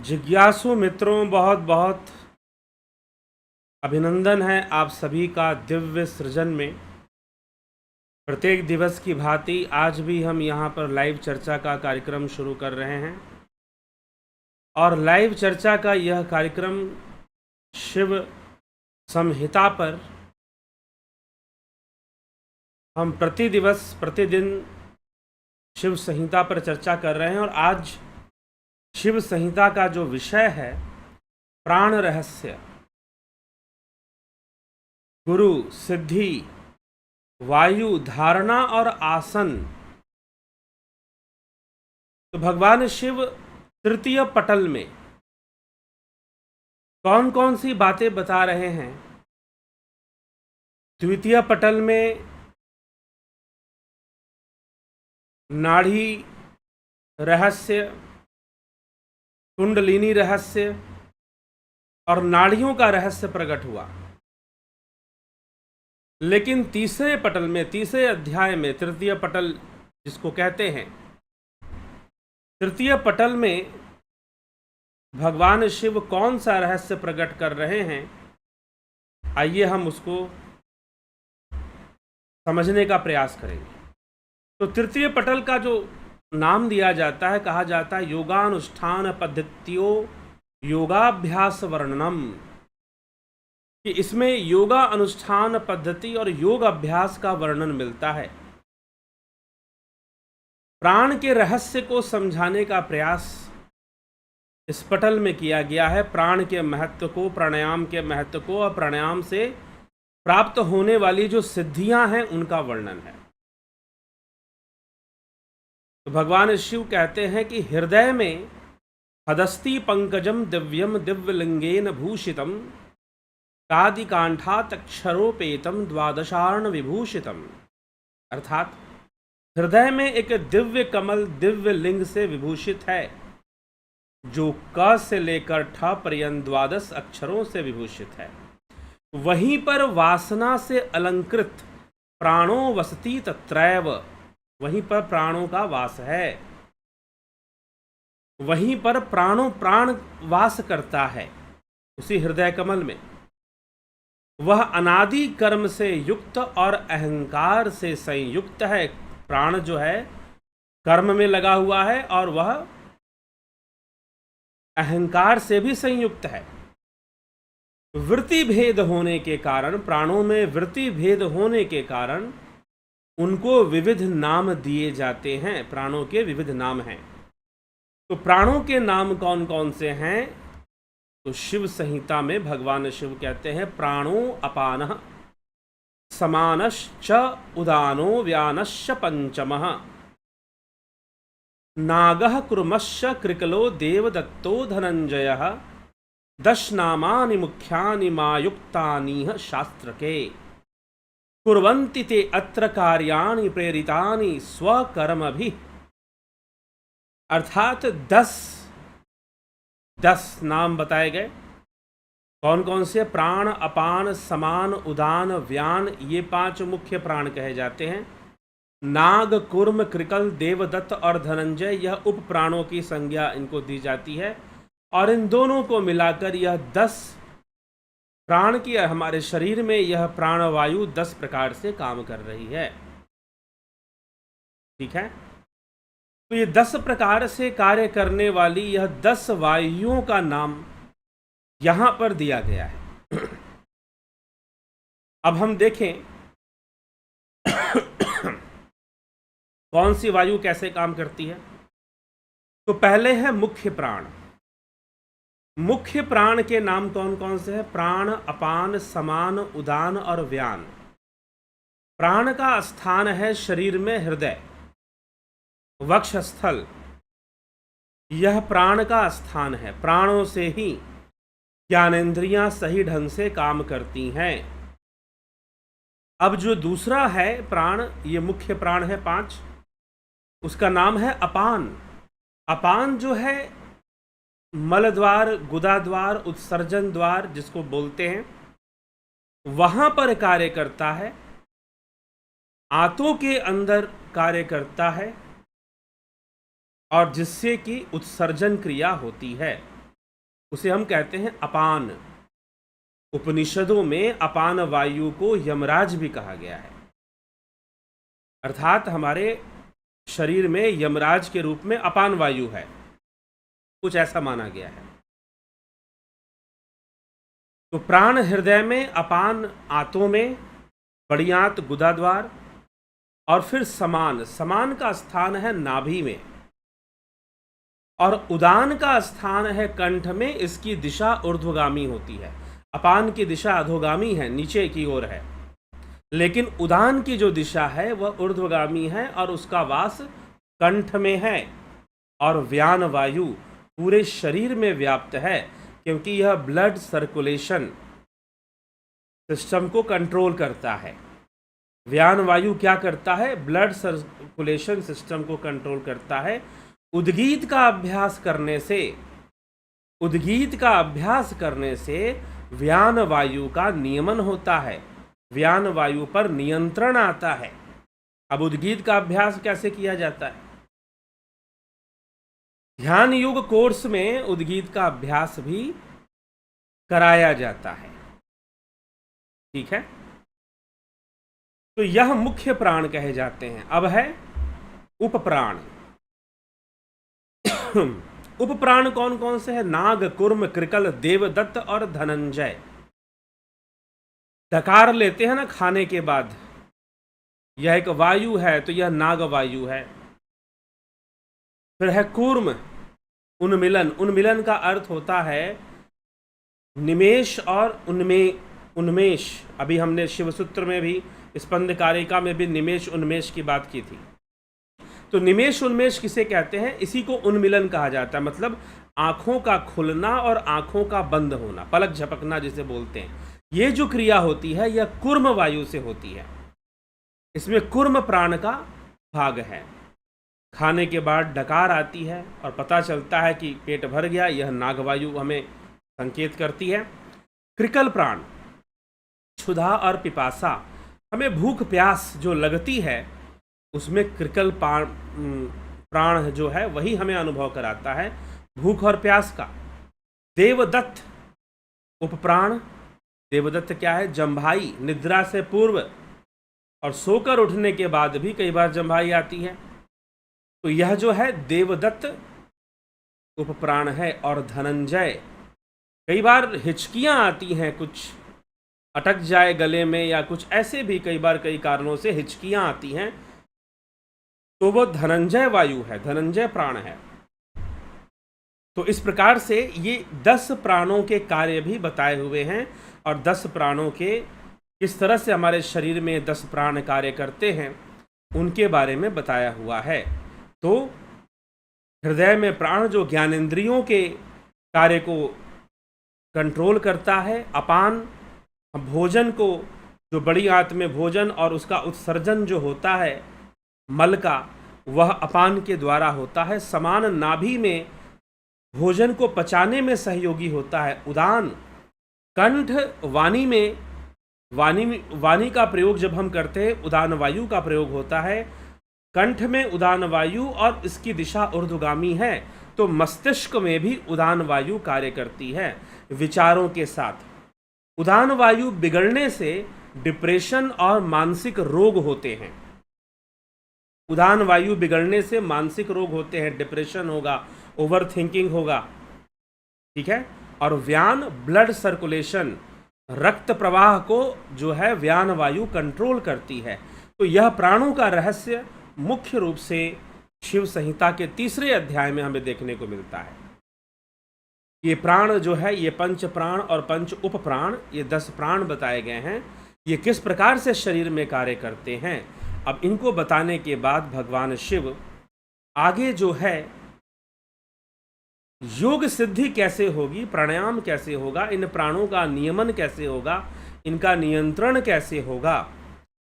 जिज्ञासु मित्रों, बहुत बहुत अभिनंदन है आप सभी का दिव्य सृजन में। प्रत्येक दिवस की भांति आज भी हम यहाँ पर लाइव चर्चा का कार्यक्रम शुरू कर रहे हैं और लाइव चर्चा का यह कार्यक्रम शिव संहिता पर हम प्रतिदिन शिव संहिता पर चर्चा कर रहे हैं। और आज शिव संहिता का जो विषय है प्राण रहस्य, गुरु, सिद्धि, वायु, धारणा और आसन। तो भगवान शिव तृतीय पटल में कौन कौन सी बातें बता रहे हैं। द्वितीय पटल में नाड़ी रहस्य, कुंडलिनी रहस्य और नाड़ियों का रहस्य प्रकट हुआ। लेकिन तीसरे पटल में, तीसरे अध्याय में, तृतीय पटल जिसको कहते हैं, तृतीय पटल में भगवान शिव कौन सा रहस्य प्रकट कर रहे हैं, आइए हम उसको समझने का प्रयास करेंगे। तो तृतीय पटल का जो नाम दिया जाता है, कहा जाता है योगानुष्ठान पद्धतियों योगाभ्यास वर्णनम, कि इसमें योगा अनुष्ठान पद्धति और योग अभ्यास का वर्णन मिलता है। प्राण के रहस्य को समझाने का प्रयास इस पटल में किया गया है। प्राण के महत्व को, प्राणायाम के महत्व को और प्राणायाम से प्राप्त होने वाली जो सिद्धियां हैं उनका वर्णन है। तो भगवान शिव कहते हैं कि हृदय में हदस्ति पंकजम दिव्यम दिव्यलिंगेन भूषितम कादिकांठातक्षरोपेतम द्वादशार्ण विभूषितम। अर्थात हृदय में एक दिव्य कमल दिव्य लिंग से विभूषित है, जो क से लेकर ठ पर्यंत 12 अक्षरों से विभूषित है। वहीं पर वासना से अलंकृत प्राणो वसति तत्रैव, वहीं पर प्राणों का वास है, वहीं पर प्राण वास करता है उसी हृदय कमल में। वह अनादि कर्म से युक्त और अहंकार से संयुक्त है। प्राण जो है कर्म में लगा हुआ है और वह अहंकार से भी संयुक्त है। वृत्ति भेद होने के कारण, प्राणों में वृत्ति भेद होने के कारण उनको विविध नाम दिए जाते हैं। प्राणों के विविध नाम हैं। तो प्राणों के नाम कौन कौन से हैं? तो शिव संहिता में भगवान शिव कहते हैं प्राणो अपानः समानश्च उदानो व्यानश्च पंचमः नागः कुर्मश्च कृकलो देवदत्तो धनंजयः दशनामानि मुख्यानि मायुक्तानिह शास्त्रके कुर्वन्ति ते अत्र कार्याणि प्रेरितानि स्वकर्मभिः। अर्थात 10 नाम बताए गए। कौन कौन से? प्राण, अपान, समान, उदान, व्यान, ये 5 मुख्य प्राण कहे जाते हैं। नाग, कुर्म, कृकल, देवदत्त और धनंजय, यह उप प्राणों की संज्ञा इनको दी जाती है। और इन दोनों को मिलाकर यह 10 प्राण की, हमारे शरीर में यह प्राणवायु 10 प्रकार से काम कर रही है। ठीक है। तो ये 10 प्रकार से कार्य करने वाली यह 10 वायुओं का नाम यहां पर दिया गया है। अब हम देखें कौन सी वायु कैसे काम करती है। तो पहले है मुख्य प्राण। मुख्य प्राण के नाम कौन कौन से हैं? प्राण, अपान, समान, उदान और व्यान। प्राण का स्थान है शरीर में हृदय, वक्षस्थल, यह प्राण का स्थान है। प्राणों से ही ज्ञानेंद्रियां सही ढंग से काम करती हैं। अब जो दूसरा है प्राण, ये मुख्य प्राण है 5, उसका नाम है अपान। अपान जो है मलद्वार, गुदाद्वार, उत्सर्जन द्वार जिसको बोलते हैं, वहां पर कार्य करता है, आंतों के अंदर कार्य करता है और जिससे कि उत्सर्जन क्रिया होती है। उसे हम कहते हैं अपान। उपनिषदों में अपान वायु को यमराज भी कहा गया है, अर्थात हमारे शरीर में यमराज के रूप में अपान वायु है, कुछ ऐसा माना गया है। तो प्राण हृदय में, अपान आंतों में, बड़ी आंत गुदाद्वार, और फिर समान, समान का स्थान है नाभि में, और उदान का स्थान है कंठ में। इसकी दिशा ऊर्ध्वगामी होती है। अपान की दिशा अधोगामी है, नीचे की ओर है, लेकिन उदान की जो दिशा है वह ऊर्ध्वगामी है और उसका वास कंठ में है। और व्यान वायु पूरे शरीर में व्याप्त है, क्योंकि यह ब्लड सर्कुलेशन सिस्टम को कंट्रोल करता है। व्यान वायु क्या करता है? ब्लड सर्कुलेशन सिस्टम को कंट्रोल करता है। उद्गीत का अभ्यास करने से, उद्गीत का अभ्यास करने से व्यान वायु का नियमन होता है, व्यान वायु पर नियंत्रण आता है। अब उद्गीत का अभ्यास कैसे किया जाता है? ध्यान योग कोर्स में उद्गीत का अभ्यास भी कराया जाता है, ठीक है। तो यह मुख्य प्राण कहे जाते हैं। अब है उपप्राण। उपप्राण कौन कौन से हैं? नाग, कुर्म, कृकल, देवदत्त और धनंजय। डकार लेते हैं ना खाने के बाद, यह एक वायु है, तो यह नाग वायु है। फिर है कूर्म, उन्मिलन। उन्मिलन का अर्थ होता है निमेष और उन्मेष। अभी हमने शिवसूत्र में भी, स्पंद कारिका में भी निमेष उन्मेष की बात की थी। तो निमेष उन्मेष किसे कहते हैं? इसी को उन्मिलन कहा जाता है, मतलब आंखों का खुलना और आंखों का बंद होना, पलक झपकना जिसे बोलते हैं। ये जो क्रिया होती है यह कूर्म वायु से होती है। इसमें कूर्म प्राण का भाग है। खाने के बाद डकार आती है और पता चलता है कि पेट भर गया, यह नागवायु हमें संकेत करती है। कृकल प्राण, क्षुधा और पिपासा, हमें भूख प्यास जो लगती है उसमें कृकल प्राण जो है वही हमें अनुभव कराता है, भूख और प्यास का। देवदत्त उपप्राण। देवदत्त क्या है? जम्भाई, निद्रा से पूर्व और सोकर उठने के बाद भी कई बार जम्भाई आती है, तो यह जो है देवदत्त उपप्राण है। और धनंजय, कई बार हिचकियां आती हैं, कुछ अटक जाए गले में या कुछ ऐसे भी कई बार कई कारणों से हिचकियां आती हैं, तो वो धनंजय वायु है, धनंजय प्राण है। तो इस प्रकार से ये 10 प्राणों के कार्य भी बताए हुए हैं, और 10 प्राणों के किस तरह से हमारे शरीर में 10 प्राण कार्य करते हैं उनके बारे में बताया हुआ है। तो हृदय में प्राण जो ज्ञानेंद्रियों के कार्य को कंट्रोल करता है, अपान भोजन को, जो बड़ी आंत में भोजन और उसका उत्सर्जन जो होता है मल का, वह अपान के द्वारा होता है। समान नाभि में भोजन को पचाने में सहयोगी होता है उदान। कंठ वाणी में, वाणी का प्रयोग जब हम करते हैं उदान वायु का प्रयोग होता है। कंठ में उदान वायु और इसकी दिशा ऊर्ध्वगामी है, तो मस्तिष्क में भी उदान वायु कार्य करती है विचारों के साथ। उदान वायु बिगड़ने से डिप्रेशन और मानसिक रोग होते हैं। उदान वायु बिगड़ने से मानसिक रोग होते हैं, डिप्रेशन होगा, ओवर थिंकिंग होगा, ठीक है। और व्यान ब्लड सर्कुलेशन, रक्त प्रवाह को जो है व्यान वायु कंट्रोल करती है। तो यह प्राणों का रहस्य मुख्य रूप से शिव संहिता के 3रे अध्याय में हमें देखने को मिलता है। ये प्राण जो है, ये पंच प्राण और पंच उप प्राण, ये 10 प्राण बताए गए हैं। ये किस प्रकार से शरीर में कार्य करते हैं, अब इनको बताने के बाद भगवान शिव आगे जो है योग सिद्धि कैसे होगी, प्राणायाम कैसे होगा, इन प्राणों का नियमन कैसे होगा, इनका नियंत्रण कैसे होगा,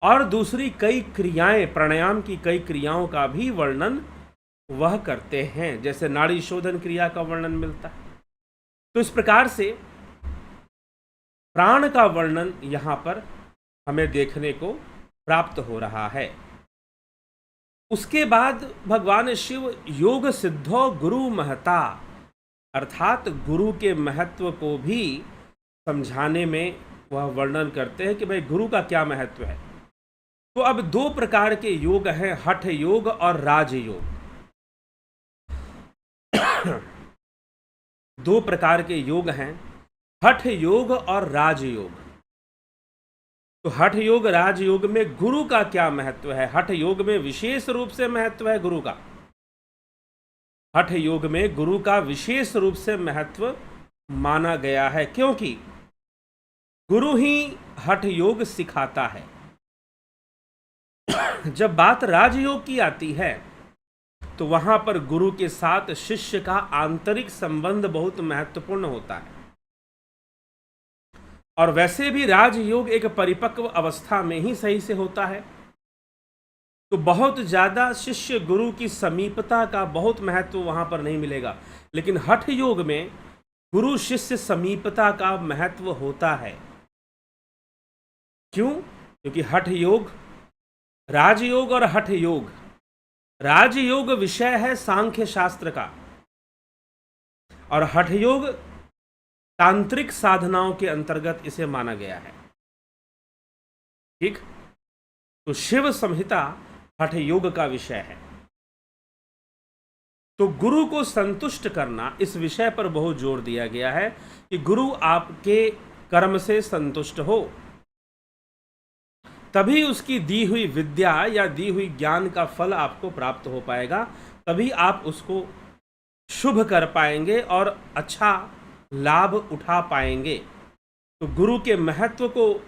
और दूसरी कई क्रियाएं, प्राणायाम की कई क्रियाओं का भी वर्णन वह करते हैं, जैसे नाड़ी शोधन क्रिया का वर्णन मिलता है। तो इस प्रकार से प्राण का वर्णन यहाँ पर हमें देखने को प्राप्त हो रहा है। उसके बाद भगवान शिव योग सिद्धो गुरु महता, अर्थात गुरु के महत्व को भी समझाने में वह वर्णन करते हैं कि भाई गुरु का क्या महत्व है। तो अब दो प्रकार के योग हैं, हठ योग और राजयोग। दो प्रकार के योग हैं, हठ योग और राजयोग। तो हठ योग राजयोग में गुरु का क्या महत्व है? हठ योग में विशेष रूप से महत्व है गुरु का। हठ योग में गुरु का विशेष रूप से महत्व माना गया है, क्योंकि गुरु ही हठ योग सिखाता है। जब बात राजयोग की आती है तो वहां पर गुरु के साथ शिष्य का आंतरिक संबंध बहुत महत्वपूर्ण होता है। और वैसे भी राजयोग एक परिपक्व अवस्था में ही सही से होता है, तो बहुत ज्यादा शिष्य गुरु की समीपता का बहुत महत्व वहां पर नहीं मिलेगा। लेकिन हठ योग में गुरु शिष्य समीपता का महत्व होता है। क्यों? क्योंकि हठ योग, राजयोग और हठ योग, राजयोग विषय है सांख्य शास्त्र का और हठ योग तांत्रिक साधनाओं के अंतर्गत इसे माना गया है। ठीक, तो शिव संहिता हठ योग का विषय है। तो गुरु को संतुष्ट करना, इस विषय पर बहुत जोर दिया गया है कि गुरु आपके कर्म से संतुष्ट हो, तभी उसकी दी हुई विद्या या दी हुई ज्ञान का फल आपको प्राप्त हो पाएगा, तभी आप उसको शुभ कर पाएंगे और अच्छा लाभ उठा पाएंगे। तो गुरु के महत्व को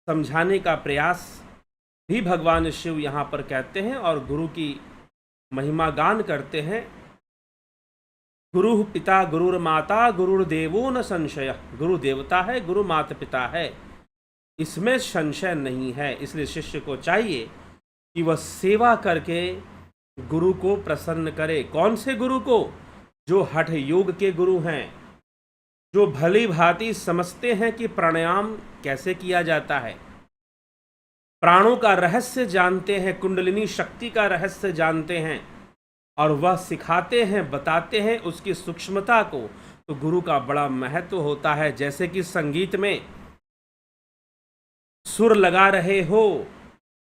समझाने का प्रयास भी भगवान शिव यहाँ पर कहते हैं और गुरु की महिमा गान करते हैं। गुरु पिता गुरुर्माता गुरुर्देवो न संशय। गुरु देवता है, गुरु माता पिता है, इसमें संशय नहीं है। इसलिए शिष्य को चाहिए कि वह सेवा करके गुरु को प्रसन्न करे। कौन से गुरु को? जो हठ योग के गुरु हैं, जो भली भांति समझते हैं कि प्राणायाम कैसे किया जाता है, प्राणों का रहस्य जानते हैं, कुंडलिनी शक्ति का रहस्य जानते हैं और वह सिखाते हैं, बताते हैं उसकी सूक्ष्मता को। तो गुरु का बड़ा महत्व होता है। जैसे कि संगीत में सुर लगा रहे हो,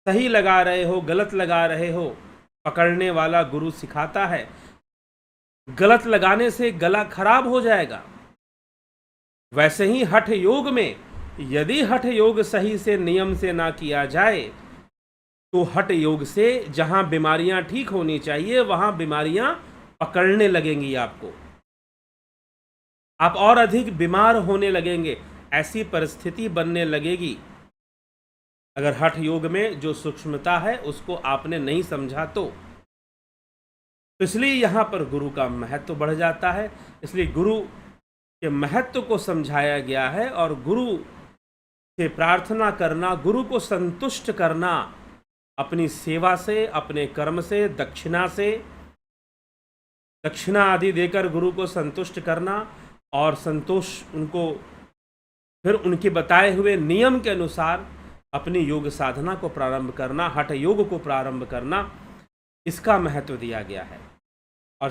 सही लगा रहे हो, गलत लगा रहे हो, पकड़ने वाला गुरु सिखाता है। गलत लगाने से गला खराब हो जाएगा। वैसे ही हठ योग में यदि हठ योग सही से नियम से ना किया जाए तो हठ योग से जहां बीमारियां ठीक होनी चाहिए वहां बीमारियां पकड़ने लगेंगी आपको, आप और अधिक बीमार होने लगेंगे। ऐसी परिस्थिति बनने लगेगी अगर हठ योग में जो सूक्ष्मता है उसको आपने नहीं समझा तो इसलिए यहां पर गुरु का महत्व बढ़ जाता है। इसलिए गुरु के महत्व को समझाया गया है और गुरु से प्रार्थना करना, गुरु को संतुष्ट करना, अपनी सेवा से, अपने कर्म से, दक्षिणा आदि देकर गुरु को संतुष्ट करना और संतोष उनको फिर उनके बताए हुए नियम के अनुसार अपनी योग साधना को प्रारंभ करना, हठ योग को प्रारंभ करना, इसका महत्व दिया गया है। और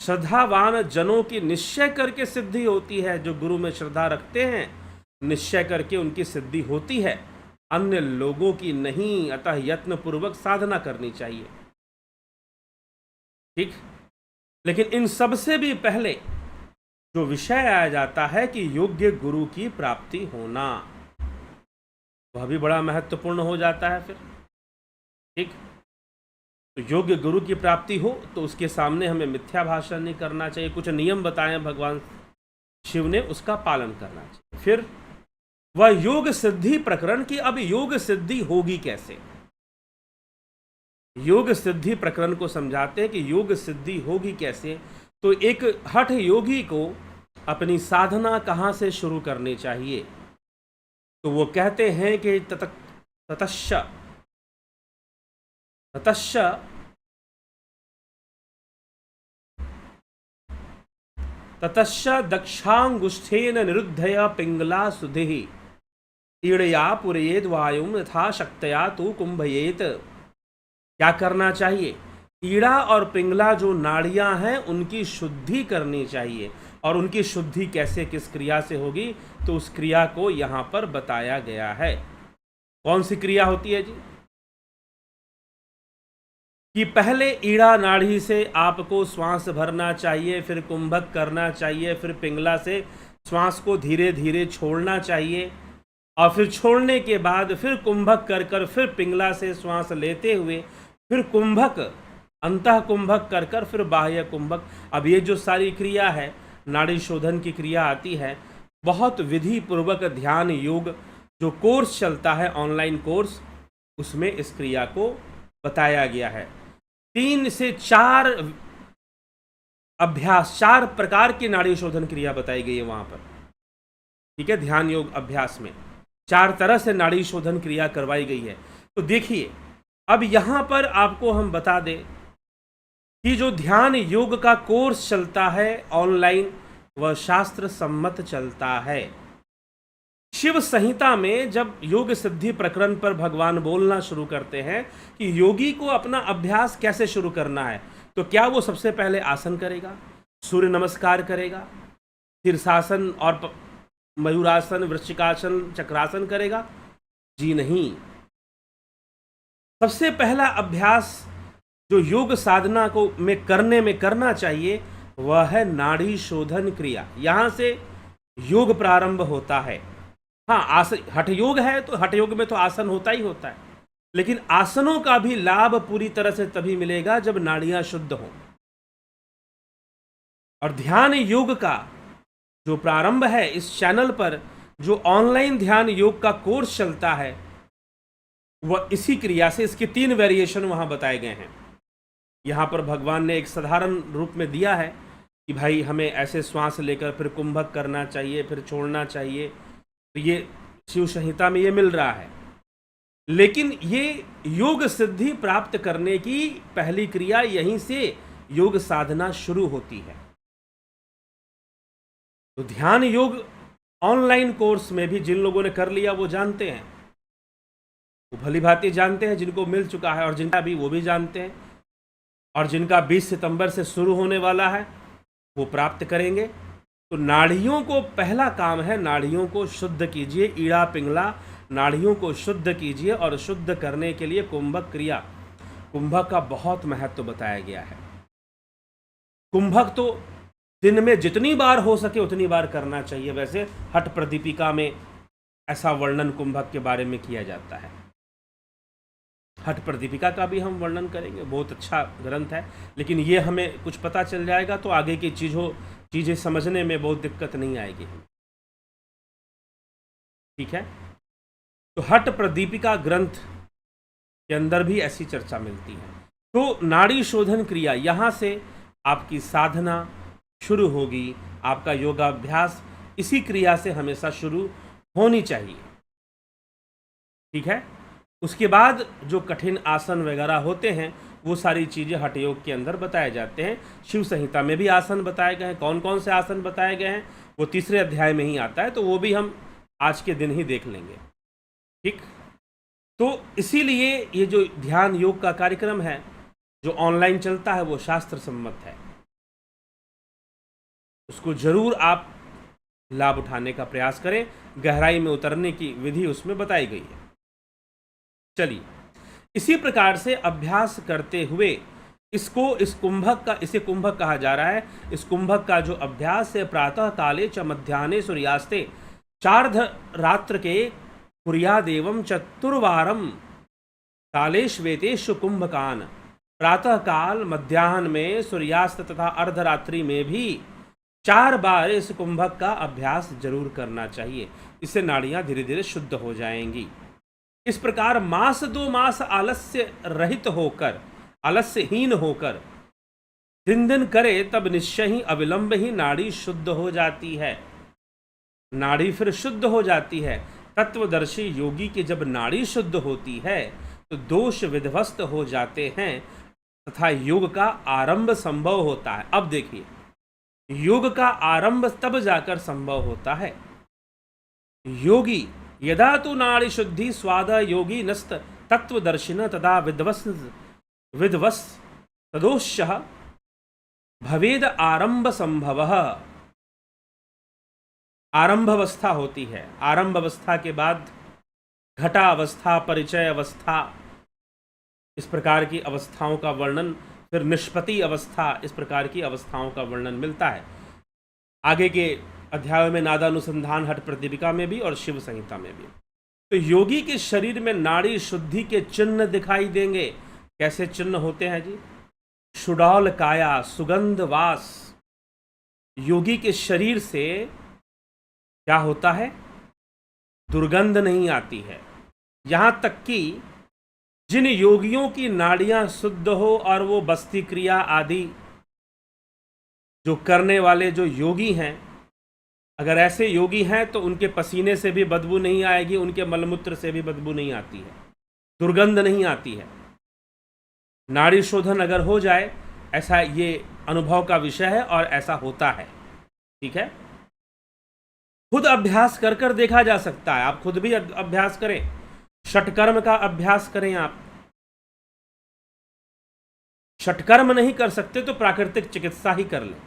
श्रद्धावान जनों की निश्चय करके सिद्धि होती है। जो गुरु में श्रद्धा रखते हैं, निश्चय करके उनकी सिद्धि होती है, अन्य लोगों की नहीं। अतः यत्न पूर्वक साधना करनी चाहिए। ठीक, लेकिन इन सब से भी पहले जो विषय आया जाता है कि योग्य गुरु की प्राप्ति होना, वह भी बड़ा महत्वपूर्ण हो जाता है फिर। ठीक, तो योग्य गुरु की प्राप्ति हो तो उसके सामने हमें मिथ्या भाषण नहीं करना चाहिए। कुछ नियम बताए भगवान शिव ने, उसका पालन करना चाहिए। फिर वह योग सिद्धि प्रकरण की, अब योग सिद्धि होगी कैसे, योग सिद्धि प्रकरण को समझाते हैं कि योग सिद्धि होगी कैसे। तो एक हठ योगी को अपनी साधना कहाँ से शुरू करनी चाहिए? तो वो कहते हैं कि ततश्च दक्षांगुष्ठेन निरुद्धया पिंगला सुधिः ईड़या पुरयेद वायुं यथा शक्तया तु कुंभयेत। क्या करना चाहिए? ईड़ा और पिंगला जो नाड़ियां हैं उनकी शुद्धि करनी चाहिए, और उनकी शुद्धि कैसे, किस क्रिया से होगी, तो उस क्रिया को यहां पर बताया गया है। कौन सी क्रिया होती है जी? कि पहले ईड़ा नाड़ी से आपको श्वास भरना चाहिए, फिर कुंभक करना चाहिए, फिर पिंगला से श्वास को धीरे धीरे छोड़ना चाहिए, और फिर छोड़ने के बाद फिर कुंभक कर फिर पिंगला से श्वास लेते हुए फिर कुंभक, अंतः कुंभक कर फिर बाह्य कुंभक। अब ये जो सारी क्रिया है, नाड़ी शोधन की क्रिया आती है, बहुत विधि पूर्वक ध्यान योग जो कोर्स चलता है, ऑनलाइन कोर्स, उसमें इस क्रिया को बताया गया है। 3 से 4 अभ्यास, 4 प्रकार की नाड़ी शोधन क्रिया बताई गई है वहां पर, ठीक है। ध्यान योग अभ्यास में 4 तरह से नाड़ी शोधन क्रिया करवाई गई है। तो देखिए, अब यहां पर आपको हम बता दें कि जो ध्यान योग का कोर्स चलता है ऑनलाइन, वह शास्त्र सम्मत चलता है। शिव संहिता में जब योग सिद्धि प्रकरण पर भगवान बोलना शुरू करते हैं कि योगी को अपना अभ्यास कैसे शुरू करना है, तो क्या वो सबसे पहले आसन करेगा, सूर्य नमस्कार करेगा, शीर्षासन और मयूरासन, वृश्चिकासन, चक्रासन करेगा? जी नहीं। सबसे पहला अभ्यास जो योग साधना को में करना चाहिए, वह है नाड़ी शोधन क्रिया। यहां से योग प्रारंभ होता है। हाँ, आसन, हठ योग है तो हठ योग में तो आसन होता ही होता है, लेकिन आसनों का भी लाभ पूरी तरह से तभी मिलेगा जब नाड़ियां शुद्ध हों। और ध्यान योग का जो प्रारंभ है, इस चैनल पर जो ऑनलाइन ध्यान योग का कोर्स चलता है, वह इसी क्रिया से, इसके 3 वेरिएशन वहां बताए गए हैं। यहां पर भगवान ने एक साधारण रूप में दिया है कि भाई हमें ऐसे श्वास लेकर फिर कुंभक करना चाहिए, फिर छोड़ना चाहिए, तो ये शिव संहिता में ये मिल रहा है। लेकिन ये योग सिद्धि प्राप्त करने की पहली क्रिया, यहीं से योग साधना शुरू होती है। तो ध्यान योग ऑनलाइन कोर्स में भी जिन लोगों ने कर लिया वो जानते हैं, वो भली भांति जानते हैं, जिनको मिल चुका है, और जिनका भी वो भी जानते हैं, और जिनका 20 सितंबर से शुरू होने वाला है वो प्राप्त करेंगे। तो नाड़ियों को पहला काम है, नाड़ियों को शुद्ध कीजिए, ईड़ा पिंगला नाड़ियों को शुद्ध कीजिए, और शुद्ध करने के लिए कुंभक क्रिया, कुंभक का बहुत महत्व बताया गया है। कुंभक तो दिन में जितनी बार हो सके उतनी बार करना चाहिए। वैसे हठ प्रदीपिका में ऐसा वर्णन कुंभक के बारे में किया जाता है। हठ प्रदीपिका का भी हम वर्णन करेंगे, बहुत अच्छा ग्रंथ है, लेकिन ये हमें कुछ पता चल जाएगा तो आगे की चीज़ें समझने में बहुत दिक्कत नहीं आएगी, ठीक है। तो हठ प्रदीपिका ग्रंथ के अंदर भी ऐसी चर्चा मिलती है। तो नाड़ी शोधन क्रिया, यहाँ से आपकी साधना शुरू होगी, आपका योगाभ्यास इसी क्रिया से हमेशा शुरू होनी चाहिए, ठीक है। उसके बाद जो कठिन आसन वगैरह होते हैं, वो सारी चीज़ें हठ योग के अंदर बताए जाते हैं। शिव संहिता में भी आसन बताए गए हैं। कौन कौन से आसन बताए गए हैं वो 3रे अध्याय में ही आता है, तो वो भी हम आज के दिन ही देख लेंगे, ठीक। तो इसीलिए ये जो ध्यान योग का कार्यक्रम है जो ऑनलाइन चलता है, वो शास्त्र सम्मत है, उसको जरूर आप लाभ उठाने का प्रयास करें। गहराई में उतरने की विधि उसमें बताई गई है। चलिए, इसी प्रकार से अभ्यास करते हुए इसे कुंभक कहा जा रहा है। इस कुंभक का जो अभ्यास है, प्रातः काले च मध्याह्ने सूर्यास्ते चार्धरात्र के कुर्यादेवं चतुर्वारम काले श्वेतेषु कुंभकान। प्रातः काल, मध्याह्न में, सूर्यास्त तथा अर्धरात्रि में भी 4 बार इस कुंभक का अभ्यास जरूर करना चाहिए। इससे नाड़ियां धीरे धीरे शुद्ध हो जाएंगी। इस प्रकार मास 2 मास आलस्य रहित होकर, आलस्यहीन होकर दिन करे, तब निश्चय ही अविलंब ही नाड़ी शुद्ध हो जाती है। नाड़ी फिर शुद्ध हो जाती है। तत्वदर्शी योगी की जब नाड़ी शुद्ध होती है तो दोष विध्वस्त हो जाते हैं तथा योग का आरंभ संभव होता है। अब देखिए, योग का आरंभ तब जाकर संभव होता है। योगी यदा तु नाड़ी शुद्धि स्वाद योगी नस्त तत्वदर्शिन तदा विध्वस्त तदोश्यः भवेद आरंभ संभव। आरंभ अवस्था होती है, आरंभ अवस्था के बाद घटा अवस्था, परिचय अवस्था, इस प्रकार की अवस्थाओं का वर्णन, फिर निष्पत्ति अवस्था, इस प्रकार की अवस्थाओं का वर्णन मिलता है आगे के अध्यायों में, नादानुसंधान हठ प्रदीपिका में भी और शिव संहिता में भी। तो योगी के शरीर में नाड़ी शुद्धि के चिन्ह दिखाई देंगे। कैसे चिन्ह होते हैं जी? सुडौल काया, सुगंध वास। योगी के शरीर से क्या होता है? दुर्गंध नहीं आती है। यहां तक कि जिन योगियों की नाड़ियां शुद्ध हो और वो बस्ती क्रिया आदि जो करने वाले जो योगी हैं, अगर ऐसे योगी हैं तो उनके पसीने से भी बदबू नहीं आएगी, उनके मलमूत्र से भी बदबू नहीं आती है, दुर्गंध नहीं आती है। नाड़ी शोधन अगर हो जाए, ऐसा ये अनुभव का विषय है और ऐसा होता है। ठीक है, खुद अभ्यास कर कर देखा जा सकता है। आप खुद भी अभ्यास करें, षटकर्म का अभ्यास करें। आप षटकर्म नहीं कर सकते तो प्राकृतिक चिकित्सा ही कर लें।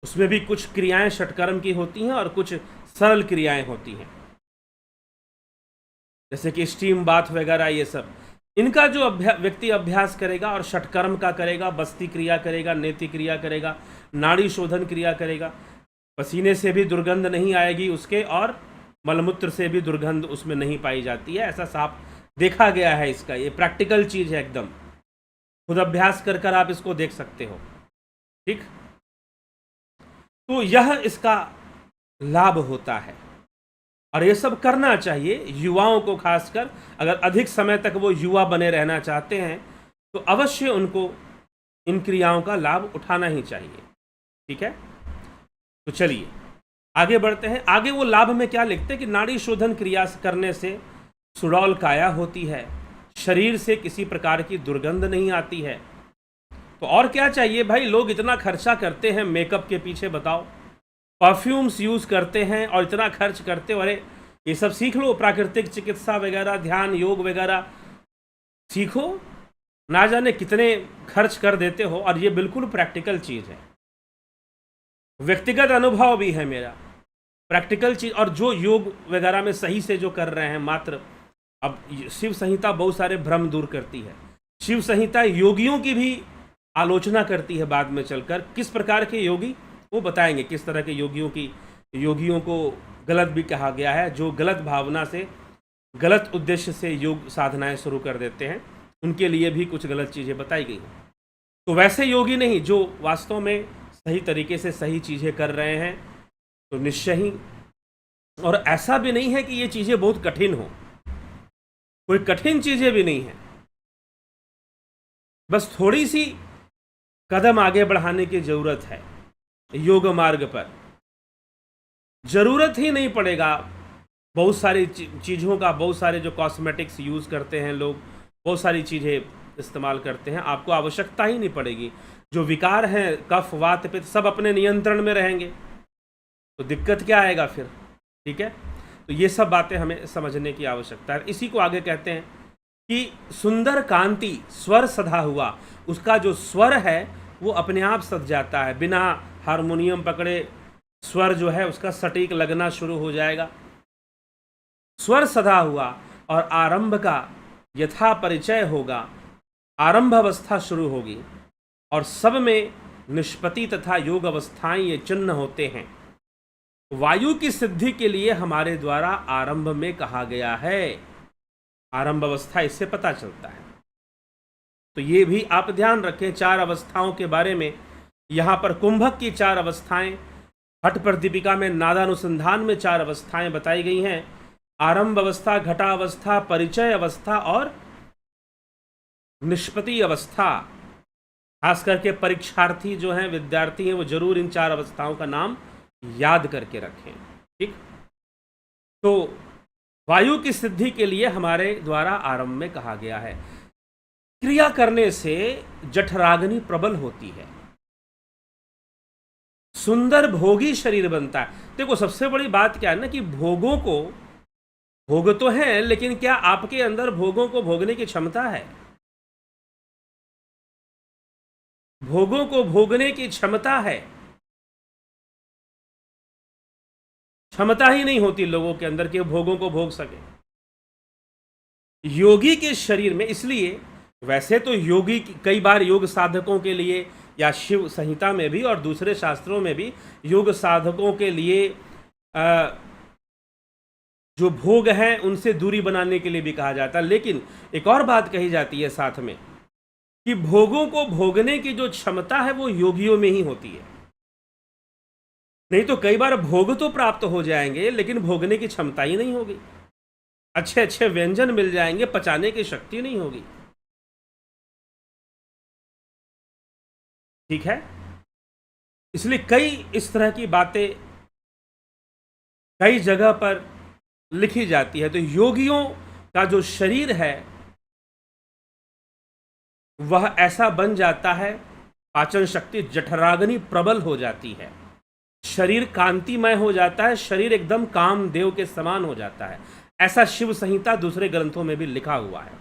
उसमें भी कुछ क्रियाएं षटकर्म की होती हैं और कुछ सरल क्रियाएं होती हैं, जैसे कि स्टीम बाथ वगैरह, ये सब। इनका जो व्यक्ति अभ्यास करेगा और षटकर्म का करेगा, बस्ती क्रिया करेगा, नेति क्रिया करेगा, नाड़ी शोधन क्रिया करेगा, पसीने से भी दुर्गंध नहीं आएगी उसके और मलमूत्र से भी दुर्गंध उसमें नहीं पाई जाती है। ऐसा साफ देखा गया है इसका। ये प्रैक्टिकल चीज है एकदम। खुद अभ्यास कर कर आप इसको देख सकते हो। ठीक, तो यह इसका लाभ होता है और ये सब करना चाहिए युवाओं को। खासकर अगर अधिक समय तक वो युवा बने रहना चाहते हैं तो अवश्य उनको इन क्रियाओं का लाभ उठाना ही चाहिए। ठीक है, तो चलिए आगे बढ़ते हैं। आगे वो लाभ में क्या लिखते हैं कि नाड़ी शोधन क्रिया करने से सुडौल काया होती है, शरीर से किसी प्रकार की दुर्गंध नहीं आती है। तो और क्या चाहिए भाई? लोग इतना खर्चा करते हैं मेकअप के पीछे, बताओ, परफ्यूम्स यूज करते हैं और इतना खर्च करते हो। अरे ये सब सीख लो, प्राकृतिक चिकित्सा वगैरह, ध्यान योग वगैरह सीखो। ना जाने कितने खर्च कर देते हो और ये बिल्कुल प्रैक्टिकल चीज है। व्यक्तिगत अनुभव भी है मेरा, प्रैक्टिकल चीज। और जो योग वगैरह में सही से जो कर रहे हैं, मात्र अब शिव संहिता बहुत सारे भ्रम दूर करती है। शिव संहिता योगियों की भी आलोचना करती है बाद में चलकर। किस प्रकार के योगी, वो बताएंगे। किस तरह के योगियों को गलत भी कहा गया है, जो गलत भावना से, गलत उद्देश्य से योग साधनाएं शुरू कर देते हैं, उनके लिए भी कुछ गलत चीज़ें बताई गई हैं। तो वैसे योगी नहीं, जो वास्तव में सही तरीके से सही चीज़ें कर रहे हैं, तो निश्चय ही। और ऐसा भी नहीं है कि ये चीज़ें बहुत कठिन हो, कोई कठिन चीज़ें भी नहीं है। बस थोड़ी सी कदम आगे बढ़ाने की जरूरत है योग मार्ग पर। जरूरत ही नहीं पड़ेगा बहुत सारी चीज़ों का। बहुत सारे जो कॉस्मेटिक्स यूज़ करते हैं लोग, बहुत सारी चीज़ें इस्तेमाल करते हैं, आपको आवश्यकता ही नहीं पड़ेगी। जो विकार हैं, कफ वात पित्त, सब अपने नियंत्रण में रहेंगे, तो दिक्कत क्या आएगा फिर? ठीक है, तो ये सब बातें हमें समझने की आवश्यकता है। इसी को आगे कहते हैं कि सुंदर कांति, स्वर सधा हुआ, उसका जो स्वर है वो अपने आप सध जाता है। बिना हारमोनियम पकड़े स्वर जो है उसका सटीक लगना शुरू हो जाएगा। स्वर सधा हुआ और आरंभ का यथा परिचय होगा, आरंभ अवस्था शुरू होगी और सब में निष्पत्ति तथा योग अवस्थाएं ये चिन्ह होते हैं। वायु की सिद्धि के लिए हमारे द्वारा आरंभ में कहा गया है। आरंभ अवस्था इससे पता चलता है। तो ये भी आप ध्यान रखें 4 अवस्थाओं के बारे में। यहाँ पर कुंभक की 4 अवस्थाएं, हठ प्रदीपिका में नादानुसंधान में 4 अवस्थाएं बताई गई हैं। आरंभ अवस्था, घटा अवस्था, परिचय अवस्था और निष्पत्ति अवस्था। खास करके परीक्षार्थी जो हैं, विद्यार्थी हैं, वो जरूर इन 4 अवस्थाओं का नाम याद करके रखें। ठीक, तो वायु की सिद्धि के लिए हमारे द्वारा आरंभ में कहा गया है। क्रिया करने से जठराग्नि प्रबल होती है, सुंदर भोगी शरीर बनता है। देखो सबसे बड़ी बात क्या है ना कि भोगों को, भोग तो हैं, लेकिन क्या आपके अंदर भोगों को भोगने की क्षमता है? भोगों को भोगने की क्षमता है, क्षमता ही नहीं होती लोगों के अंदर कि वो भोगों को भोग सके। योगी के शरीर में, इसलिए वैसे तो योगी कई बार योग साधकों के लिए, या शिव संहिता में भी और दूसरे शास्त्रों में भी योग साधकों के लिए जो भोग हैं उनसे दूरी बनाने के लिए भी कहा जाता है। लेकिन एक और बात कही जाती है साथ में कि भोगों को भोगने की जो क्षमता है वो योगियों में ही होती है। नहीं तो कई बार भोग तो प्राप्त हो जाएंगे लेकिन भोगने की क्षमता ही नहीं होगी, अच्छे अच्छे व्यंजन मिल जाएंगे, पचाने की शक्ति नहीं होगी। ठीक है, इसलिए कई इस तरह की बातें कई जगह पर लिखी जाती है। तो योगियों का जो शरीर है वह ऐसा बन जाता है, पाचन शक्ति जठराग्नि प्रबल हो जाती है, शरीर कांतिमय हो जाता है, शरीर एकदम कामदेव के समान हो जाता है। ऐसा शिव संहिता दूसरे ग्रंथों में भी लिखा हुआ है।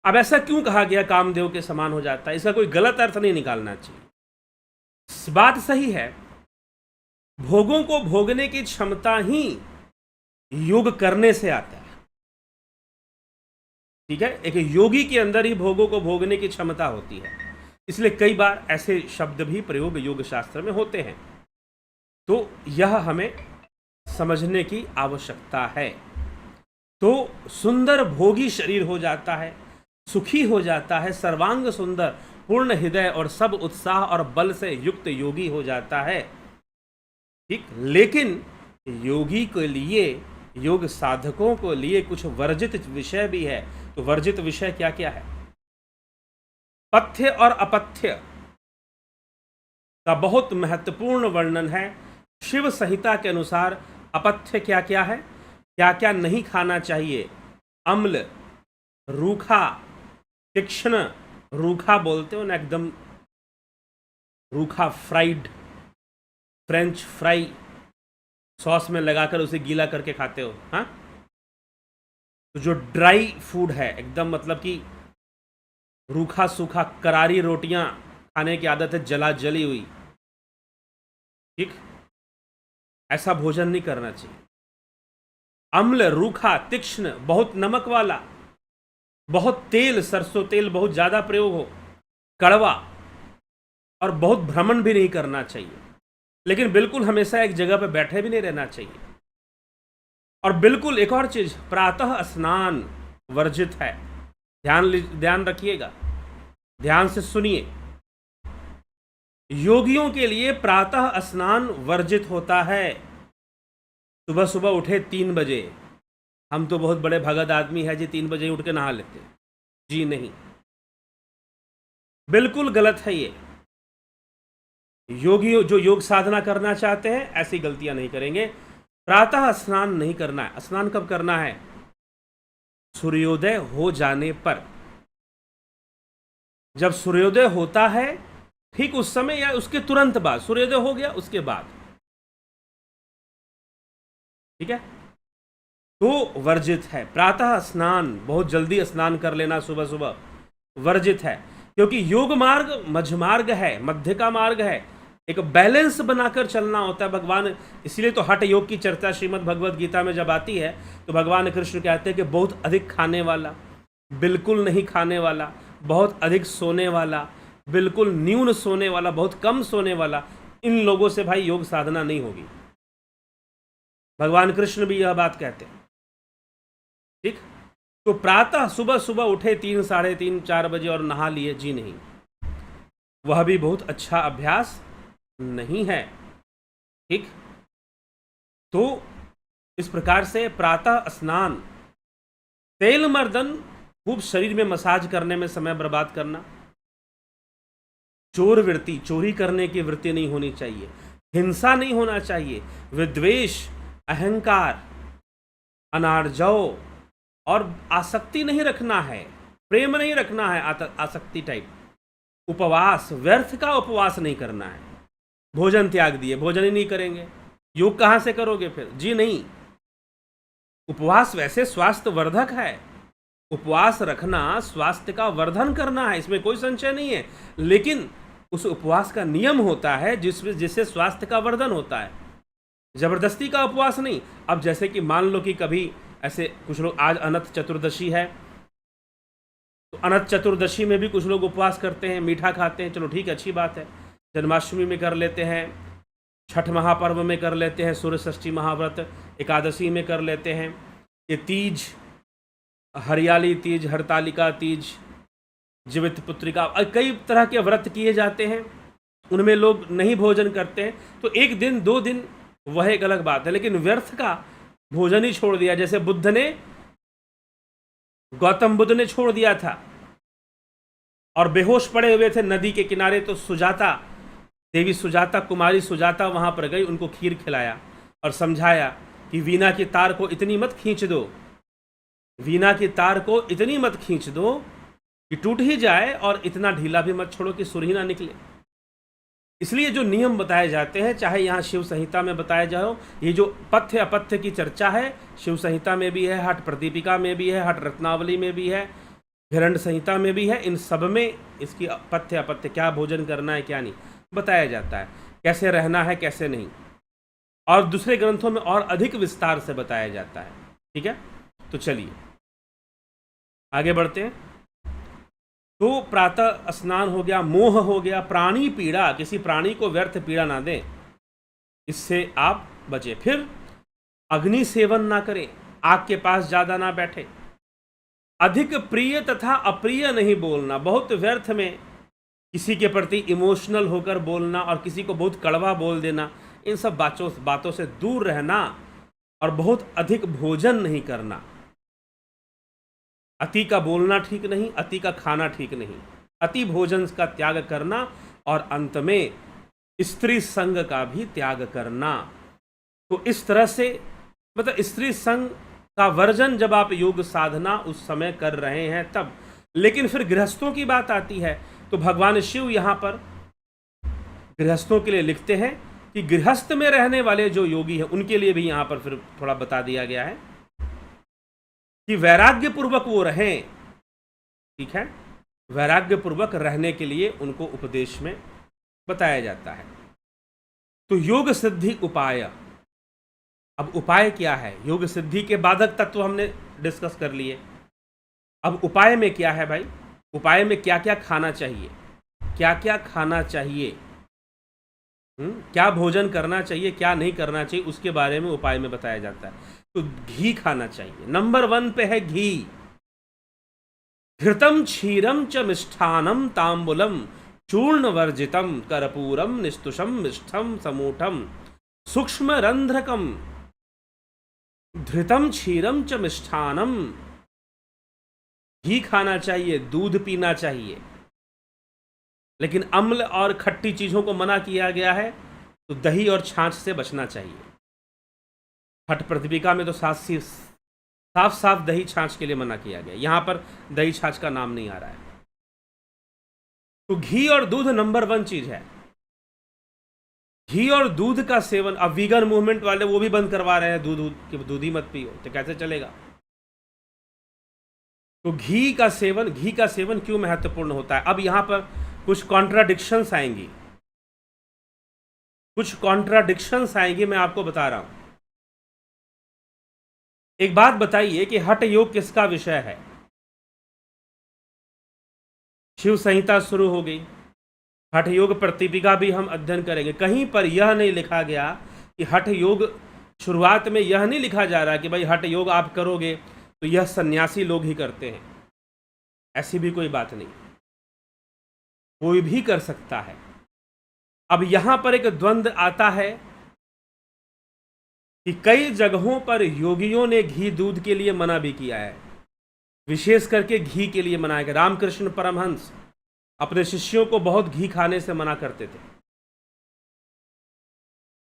अब ऐसा क्यों कहा गया कामदेव के समान हो जाता है? इसका कोई गलत अर्थ नहीं निकालना चाहिए। बात सही है, भोगों को भोगने की क्षमता ही योग करने से आता है। ठीक है, एक योगी के अंदर ही भोगों को भोगने की क्षमता होती है। इसलिए कई बार ऐसे शब्द भी प्रयोग योग शास्त्र में होते हैं। तो यह हमें समझने की आवश्यकता है। तो सुंदर भोगी शरीर हो जाता है, सुखी हो जाता है, सर्वांग सुंदर, पूर्ण हृदय और सब उत्साह और बल से युक्त योगी हो जाता है। ठीक, लेकिन योगी के लिए, योग साधकों को लिए कुछ वर्जित विषय भी है। तो वर्जित विषय क्या क्या है? पथ्य और अपथ्य का बहुत महत्वपूर्ण वर्णन है। शिव संहिता के अनुसार अपथ्य क्या क्या है, क्या क्या नहीं खाना चाहिए? अम्ल, रूखा, तीक्ष्ण, रूखा बोलते हो ना, एकदम रूखा, फ्राइड, फ्रेंच फ्राई सॉस में लगाकर उसे गीला करके खाते हो। हाँ, तो जो ड्राई फूड है एकदम, मतलब कि रूखा सूखा, करारी रोटियां खाने की आदत है, जला जली हुई, ठीक, ऐसा भोजन नहीं करना चाहिए। अम्ल, रूखा, तीक्ष्ण, बहुत नमक वाला, बहुत तेल, सरसों तेल बहुत ज्यादा प्रयोग हो, कड़वा, और बहुत भ्रमण भी नहीं करना चाहिए। लेकिन बिल्कुल हमेशा एक जगह पर बैठे भी नहीं रहना चाहिए। और बिल्कुल एक और चीज, प्रातः स्नान वर्जित है। ध्यान रखिएगा, ध्यान से सुनिए। योगियों के लिए प्रातः स्नान वर्जित होता है। सुबह सुबह उठे 3 बजे, हम तो बहुत बड़े भगत आदमी है जी, 3 बजे उठ के नहा लेते। जी नहीं, बिल्कुल गलत है ये। योगी जो योग साधना करना चाहते हैं ऐसी गलतियां नहीं करेंगे। प्रातः स्नान नहीं करना है। स्नान कब करना है? सूर्योदय हो जाने पर। जब सूर्योदय होता है ठीक उस समय या उसके तुरंत बाद, सूर्योदय हो गया उसके बाद, ठीक है, तो वर्जित है। प्रातः स्नान, बहुत जल्दी स्नान कर लेना सुबह सुबह, वर्जित है। क्योंकि योग मार्ग मध्यमार्ग है, मध्य का मार्ग है, एक बैलेंस बनाकर चलना होता है। भगवान, इसलिए तो हठ योग की चर्चा श्रीमद् भगवद गीता में जब आती है तो भगवान कृष्ण कहते हैं कि बहुत अधिक खाने वाला, बिल्कुल नहीं खाने वाला, बहुत अधिक सोने वाला, बिल्कुल न्यून सोने वाला, बहुत कम सोने वाला, इन लोगों से भाई योग साधना नहीं होगी। भगवान कृष्ण भी यह बात कहते हैं। ठीक, तो प्रातः सुबह सुबह उठे 3, साढ़े 3, 4 बजे और नहा लिए, जी नहीं, वह भी बहुत अच्छा अभ्यास नहीं है। ठीक, तो इस प्रकार से प्रातः स्नान, तेल मर्दन, खूब शरीर में मसाज करने में समय बर्बाद करना, चोर वृत्ति, चोरी करने की वृत्ति नहीं होनी चाहिए, हिंसा नहीं होना चाहिए, विद्वेष, अहंकार, अनार्जव और आसक्ति नहीं रखना है, प्रेम नहीं रखना है, आसक्ति टाइप, उपवास, व्यर्थ का उपवास नहीं करना है। भोजन त्याग दिए, भोजन ही नहीं करेंगे, योग कहां से करोगे फिर? जी नहीं। उपवास वैसे स्वास्थ्य वर्धक है, उपवास रखना स्वास्थ्य का वर्धन करना है, इसमें कोई संशय नहीं है। लेकिन उस उपवास का नियम होता है जिससे स्वास्थ्य का वर्धन होता है, जबरदस्ती का उपवास नहीं। अब जैसे कि मान लो कि कभी ऐसे कुछ लोग, आज अनंत चतुर्दशी है, तो अनंत चतुर्दशी में भी कुछ लोग उपवास करते हैं, मीठा खाते हैं, चलो ठीक है, अच्छी बात है। जन्माष्टमी में कर लेते हैं, छठ महापर्व में कर लेते हैं, सूर्य षष्ठी महाव्रत, एकादशी में कर लेते हैं, ये तीज, हरियाली तीज, हरतालिका तीज, जीवित पुत्रिका, कई तरह के व्रत किए जाते हैं, उनमें लोग नहीं भोजन करते हैं। तो एक दिन 2 दिन वह एक अलग बात है, लेकिन व्यर्थ का भोजन ही छोड़ दिया। जैसे गौतम बुद्ध ने छोड़ दिया था और बेहोश पड़े हुए थे नदी के किनारे, तो सुजाता, देवी सुजाता, कुमारी सुजाता वहां पर गई, उनको खीर खिलाया और समझाया कि वीणा की तार को इतनी मत खींच दो, वीणा की तार को इतनी मत खींच दो कि टूट ही जाए, और इतना ढीला भी मत छोड़ो कि सुर ही ना निकले। इसलिए जो नियम बताए जाते हैं, चाहे यहाँ शिव संहिता में बताया जाओ, ये जो पथ्य अपथ्य की चर्चा है, शिव संहिता में भी है, हठ प्रदीपिका में भी है, हठ रत्नावली में भी है, हिरण्य संहिता में भी है, इन सब में इसकी पथ्य अपथ्य, क्या भोजन करना है क्या नहीं, बताया जाता है, कैसे रहना है कैसे नहीं, और दूसरे ग्रंथों में और अधिक विस्तार से बताया जाता है। ठीक है, तो चलिए आगे बढ़ते हैं। तो प्रातः स्नान हो गया, मोह हो गया, प्राणी पीड़ा, किसी प्राणी को व्यर्थ पीड़ा ना दें, इससे आप बचे। फिर अग्नि सेवन ना करें, आग के पास ज़्यादा ना बैठे, अधिक प्रिय तथा अप्रिय नहीं बोलना, बहुत व्यर्थ में किसी के प्रति इमोशनल होकर बोलना और किसी को बहुत कड़वा बोल देना, इन सब बातों से दूर रहना, और बहुत अधिक भोजन नहीं करना। अति का बोलना ठीक नहीं, अति का खाना ठीक नहीं, अति भोजन का त्याग करना, और अंत में स्त्री संग का भी त्याग करना। तो इस तरह से मतलब स्त्री संग का वर्जन जब आप योग साधना उस समय कर रहे हैं तब। लेकिन फिर गृहस्थों की बात आती है, तो भगवान शिव यहाँ पर गृहस्थों के लिए लिखते हैं कि गृहस्थ में रहने वाले जो योगी हैं उनके लिए भी यहाँ पर फिर थोड़ा बता दिया गया है कि वैराग्य पूर्वक वो रहें। ठीक है, वैराग्य पूर्वक रहने के लिए उनको उपदेश में बताया जाता है। तो योग सिद्धि उपाय, अब उपाय क्या है? योग सिद्धि के बाधक तत्व हमने डिस्कस कर लिए, अब उपाय में क्या है भाई? उपाय में क्या क्या खाना चाहिए, क्या क्या खाना चाहिए, क्या भोजन करना चाहिए, क्या नहीं करना चाहिए, उसके बारे में उपाय में बताया जाता है। तो घी खाना चाहिए, नंबर 1 पे है घी। घृतम क्षीरम च मिष्ठानम तांबुलम चूर्ण वर्जितम कर्पूरम निस्तुषम मिष्ठम समूठम सूक्ष्म रंध्रकम। घृतम क्षीरम च मिष्ठानम, घी खाना चाहिए, दूध पीना चाहिए, लेकिन अम्ल और खट्टी चीजों को मना किया गया है, तो दही और छाछ से बचना चाहिए। हठ प्रतिपिका में तो साफ साफ दही छाछ के लिए मना किया गया, यहां पर दही छाछ का नाम नहीं आ रहा है। तो घी और दूध नंबर 1 चीज है। घी और दूध का सेवन, अब वीगन मूवमेंट वाले वो भी बंद करवा रहे हैं, दूध ही मत पियो, तो कैसे चलेगा? तो घी का सेवन क्यों महत्वपूर्ण होता है? अब यहां पर कुछ कॉन्ट्राडिक्शंस आएंगी, मैं आपको बता रहा हूं। एक बात बताइए कि हठ योग किसका विषय है? शिव संहिता शुरू हो गई, हठ योग प्रतिपिका भी हम अध्ययन करेंगे। कहीं पर यह नहीं लिखा गया कि हठ योग, शुरुआत में यह नहीं लिखा जा रहा कि भाई हठ योग आप करोगे तो यह सन्यासी लोग ही करते हैं, ऐसी भी कोई बात नहीं, कोई भी कर सकता है। अब यहां पर एक द्वंद्व आता है कि कई जगहों पर योगियों ने घी दूध के लिए मना भी किया है, विशेष करके घी के लिए मना है। रामकृष्ण परमहंस अपने शिष्यों को बहुत घी खाने से मना करते थे,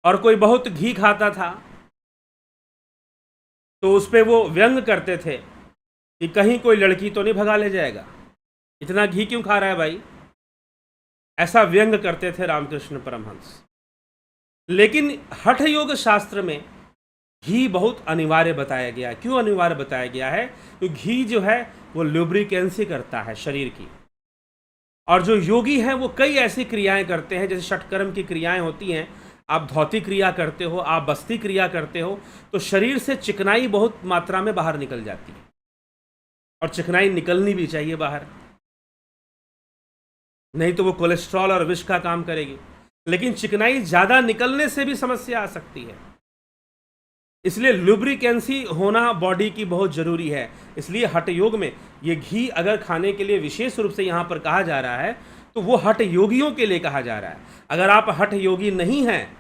और कोई बहुत घी खाता था तो उस पर वो व्यंग करते थे कि कहीं कोई लड़की तो नहीं भगा ले जाएगा, इतना घी क्यों खा रहा है भाई, ऐसा व्यंग करते थे रामकृष्ण परमहंस। लेकिन हठ योग शास्त्र में घी बहुत अनिवार्य बताया गया है। क्यों अनिवार्य बताया गया है? तो घी जो है वो लुब्रिकेंसी करता है शरीर की, और जो योगी हैं वो कई ऐसी क्रियाएं करते हैं, जैसे षटकर्म की क्रियाएं होती हैं। आप धौती क्रिया करते हो, आप बस्ती क्रिया करते हो, तो शरीर से चिकनाई बहुत मात्रा में बाहर निकल जाती है, और चिकनाई निकलनी भी चाहिए बाहर, नहीं तो वो कोलेस्ट्रॉल और विष का काम करेगी। लेकिन चिकनाई ज़्यादा निकलने से भी समस्या आ सकती है, इसलिए लुब्रिकेंसी होना बॉडी की बहुत ज़रूरी है। इसलिए हठ योग में ये घी अगर खाने के लिए विशेष रूप से यहाँ पर कहा जा रहा है, तो वो हठ योगियों के लिए कहा जा रहा है। अगर आप हठ योगी नहीं हैं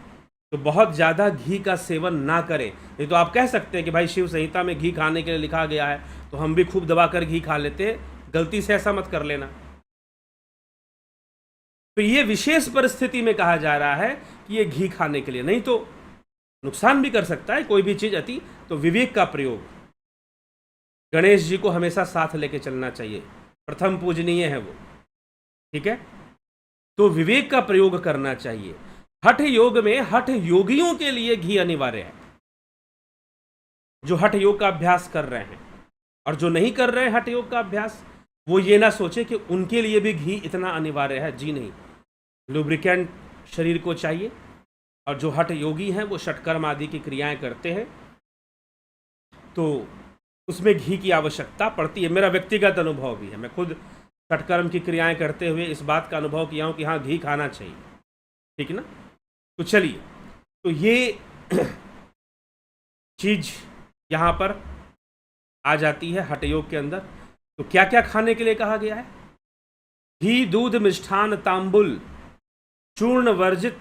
तो बहुत ज़्यादा घी का सेवन ना करें। नहीं तो आप कह सकते हैं कि भाई शिव संहिता में घी खाने के लिए लिखा गया है, तो हम भी खूब दबाकर घी खा लेते हैं। गलती से ऐसा मत कर लेना। तो ये विशेष परिस्थिति में कहा जा रहा है कि ये घी खाने के लिए, नहीं तो नुकसान भी कर सकता है कोई भी चीज़ अति। तो विवेक का प्रयोग, गणेश जी को हमेशा साथ लेके चलना चाहिए, प्रथम पूजनीय है वो, ठीक है। तो विवेक का प्रयोग करना चाहिए। हठ योग में हठ योगियों के लिए घी अनिवार्य है, जो हठ योग का अभ्यास कर रहे हैं। और जो नहीं कर रहे हैं हठ योग का अभ्यास, वो ये ना सोचे कि उनके लिए भी घी इतना अनिवार्य है। जी नहीं, लुब्रिकेंट शरीर को चाहिए। और जो हठ योगी हैं वो षटकर्म आदि की क्रियाएं करते हैं, तो उसमें घी की आवश्यकता पड़ती है। मेरा व्यक्तिगत अनुभव भी है, मैं खुद षटकर्म की क्रियाएं करते हुए इस बात का अनुभव किया हूं कि हाँ, घी खाना चाहिए, ठीक है ना। तो चलिए, तो ये चीज यहाँ पर आ जाती है हठ योग के अंदर। तो क्या क्या खाने के लिए कहा गया है? घी, दूध, मिष्ठान, तांबुल, चूर्ण वर्जित,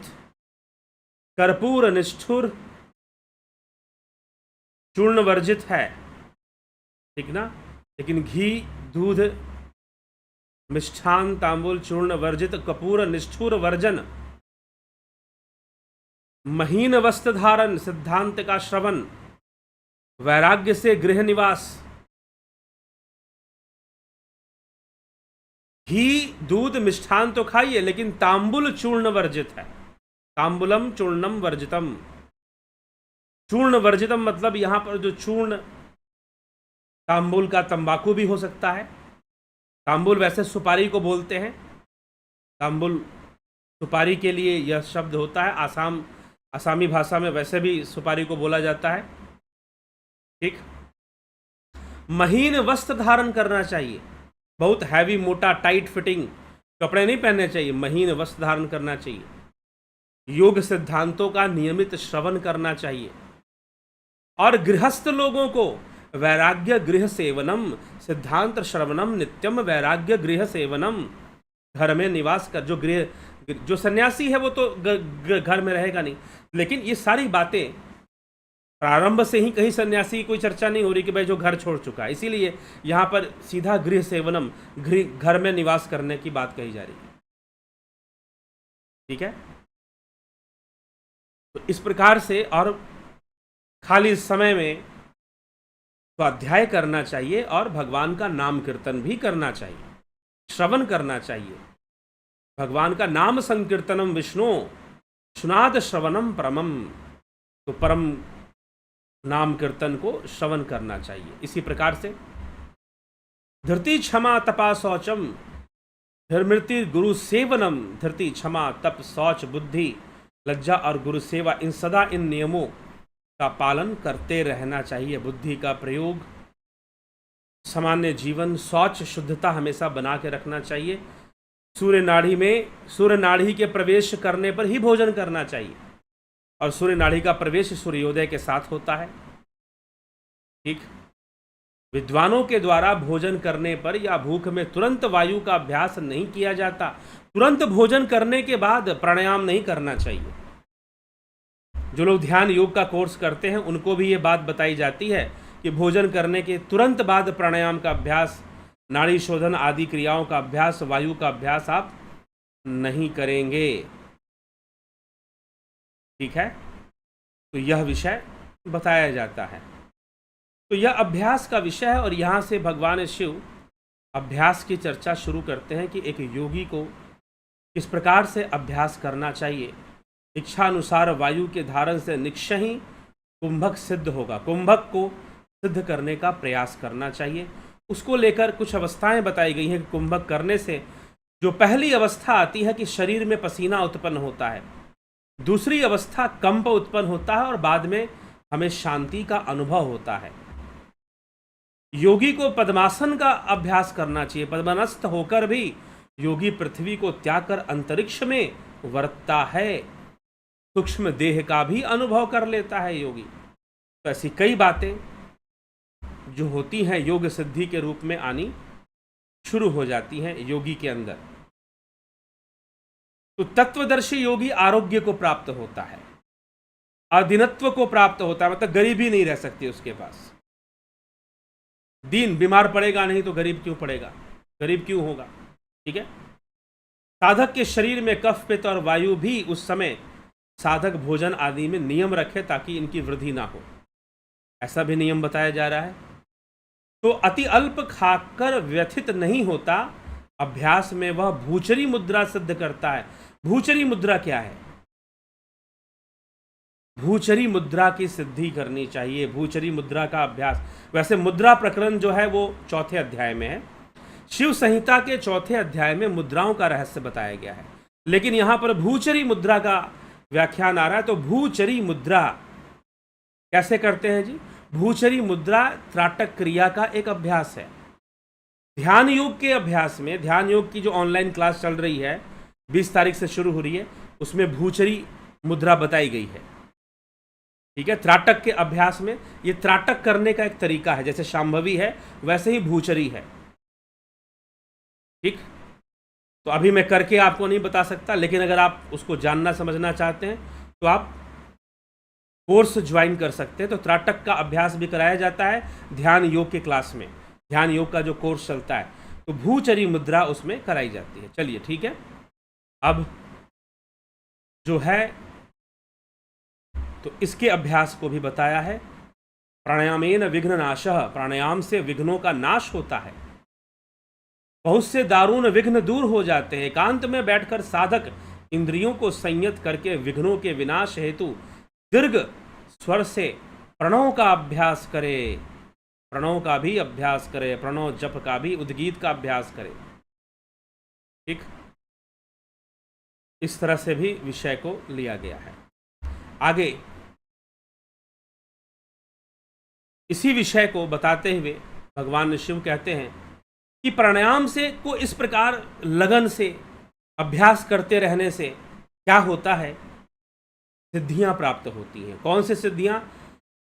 कर्पूर निष्ठुर, चूर्ण वर्जित है, ठीक ना। लेकिन घी, दूध, मिष्ठान, तांबुल, चूर्ण वर्जित, कपूर निष्ठुर वर्जन, महीन वस्त्र धारण, सिद्धांत का श्रवण, वैराग्य से गृह निवास। घी, दूध, मिष्ठान तो खाइए, लेकिन तांबुल चूर्ण वर्जित है। तांबुलम चूर्णम वर्जितम। चूर्ण वर्जितम मतलब यहां पर जो चूर्ण, तांबुल का तंबाकू भी हो सकता है। तांबुल वैसे सुपारी को बोलते हैं, तांबुल सुपारी के लिए यह शब्द होता है। आसामी भाषा में वैसे भी सुपारी को बोला जाता है, ठीक। महीन वस्त्र धारण करना चाहिए, बहुत हैवी, मोटा, टाइट फिटिंग कपड़े नहीं पहनने चाहिए, महीन वस्त्र धारण करना चाहिए। योग सिद्धांतों का नियमित श्रवण करना चाहिए। और गृहस्थ लोगों को वैराग्य गृह सेवनम, सिद्धांत श्रवणम नित्यम वैराग्य गृह सेवनम। घर में निवास कर, जो सन्यासी है वो तो घर में रहेगा नहीं, लेकिन ये सारी बातें प्रारंभ से ही कहीं सन्यासी की कोई चर्चा नहीं हो रही कि भाई जो घर छोड़ चुका है। इसीलिए यहाँ पर सीधा गृह सेवनम, घर में निवास करने की बात कही जा रही है, ठीक है। तो इस प्रकार से, और खाली समय में स्वाध्याय करना चाहिए और भगवान का नाम कीर्तन भी करना चाहिए, श्रवण करना चाहिए। भगवान का नाम संकीर्तनम विष्णु सुनाद श्रवणम परमम। तो परम नाम कीर्तन को श्रवण करना चाहिए। इसी प्रकार से धृति क्षमा तपा शौचम, धर्मृति गुरु सेवनम। धृति, क्षमा, तप, शौच, बुद्धि, लज्जा और गुरु सेवा, इन सदा इन नियमों का पालन करते रहना चाहिए। बुद्धि का प्रयोग, सामान्य जीवन, शौच, शुद्धता हमेशा बना के रखना चाहिए। सूर्य नाड़ी के प्रवेश करने पर ही भोजन करना चाहिए, और सूर्य नाड़ी का प्रवेश सूर्योदय के साथ होता है, ठीक। विद्वानों के द्वारा भोजन करने पर या भूख में तुरंत वायु का अभ्यास नहीं किया जाता। तुरंत भोजन करने के बाद प्राणायाम नहीं करना चाहिए। जो लोग ध्यान योग का कोर्स करते हैं उनको भी ये बात बताई जाती है कि भोजन करने के तुरंत बाद प्राणायाम का अभ्यास, नाड़ी शोधन आदि क्रियाओं का अभ्यास, वायु का अभ्यास आप नहीं करेंगे, ठीक है। तो यह विषय बताया जाता है। तो यह अभ्यास का विषय है, और यहाँ से भगवान शिव अभ्यास की चर्चा शुरू करते हैं कि एक योगी को किस प्रकार से अभ्यास करना चाहिए। इच्छा अनुसार वायु के धारण से निश्चय ही कुंभक सिद्ध होगा। कुंभक को सिद्ध करने का प्रयास करना चाहिए। उसको लेकर कुछ अवस्थाएं बताई गई हैं कि कुंभक करने से जो पहली अवस्था आती है कि शरीर में पसीना उत्पन्न होता है, दूसरी अवस्था कंप उत्पन्न होता है और बाद में हमें शांति का अनुभव होता है। योगी को पद्मासन का अभ्यास करना चाहिए। पद्मनस्थ होकर भी योगी पृथ्वी को त्याग कर अंतरिक्ष में वर्तता है, सूक्ष्म देह का भी अनुभव कर लेता है योगी। तो ऐसी कई बातें जो होती हैं योग सिद्धि के रूप में आनी शुरू हो जाती हैं योगी के अंदर। तो तत्वदर्शी योगी आरोग्य को प्राप्त होता है, अधीनत्व को प्राप्त होता है, मतलब गरीबी नहीं रह सकती उसके पास। दीन बीमार पड़ेगा नहीं तो गरीब क्यों पड़ेगा, गरीब क्यों होगा, ठीक है। साधक के शरीर में कफ पित्त और वायु भी उस समय साधक भोजन आदि में नियम रखे ताकि इनकी वृद्धि ना हो, ऐसा भी नियम बताया जा रहा है। तो अति अल्प खाकर व्यथित नहीं होता, अभ्यास में वह भूचरी मुद्रा सिद्ध करता है। भूचरी मुद्रा क्या है? भूचरी मुद्रा की सिद्धि करनी चाहिए, भूचरी मुद्रा का अभ्यास। वैसे मुद्रा प्रकरण जो है वो 4थे अध्याय में है, शिव संहिता के 4थे अध्याय में मुद्राओं का रहस्य बताया गया है, लेकिन यहां पर भूचरी मुद्रा का व्याख्यान आ रहा है। तो भूचरी मुद्रा कैसे करते हैं जी? भूचरी मुद्रा त्राटक क्रिया का एक अभ्यास है। ध्यान योग के अभ्यास में, ध्यान योग की जो ऑनलाइन क्लास चल रही है 20 तारीख से शुरू हो रही है, उसमें भूचरी मुद्रा बताई गई है, ठीक है। त्राटक के अभ्यास में ये त्राटक करने का एक तरीका है, जैसे शांभवी है वैसे ही भूचरी है, ठीक। तो अभी मैं करके आपको नहीं बता सकता, लेकिन अगर आप उसको जानना समझना चाहते हैं तो आप कोर्स ज्वाइन कर सकते हैं। तो त्राटक का अभ्यास भी कराया जाता है ध्यान योग के क्लास में, ध्यान योग का जो कोर्स चलता है, तो भूचरी मुद्रा उसमें कराई जाती है। चलिए ठीक है। अब जो है तो इसके अभ्यास को भी बताया है। प्राणायामेन विघ्न नाशः, प्राणायाम से विघ्नों का नाश होता है। बहुत से दारुण विघ्न दूर हो जाते हैं। एकांत में बैठकर साधक इंद्रियों को संयत करके विघ्नों के विनाश हेतु दीर्घ स्वर से प्रणव का अभ्यास करे, प्रणव का भी अभ्यास करे, प्रणव जप का भी, उद्गीत का अभ्यास करे, ठीक। इस तरह से भी विषय को लिया गया है। आगे इसी विषय को बताते हुए भगवान शिव कहते हैं कि प्राणायाम से को इस प्रकार लगन से अभ्यास करते रहने से क्या होता है, सिद्धियां प्राप्त होती हैं। कौन से सिद्धियां?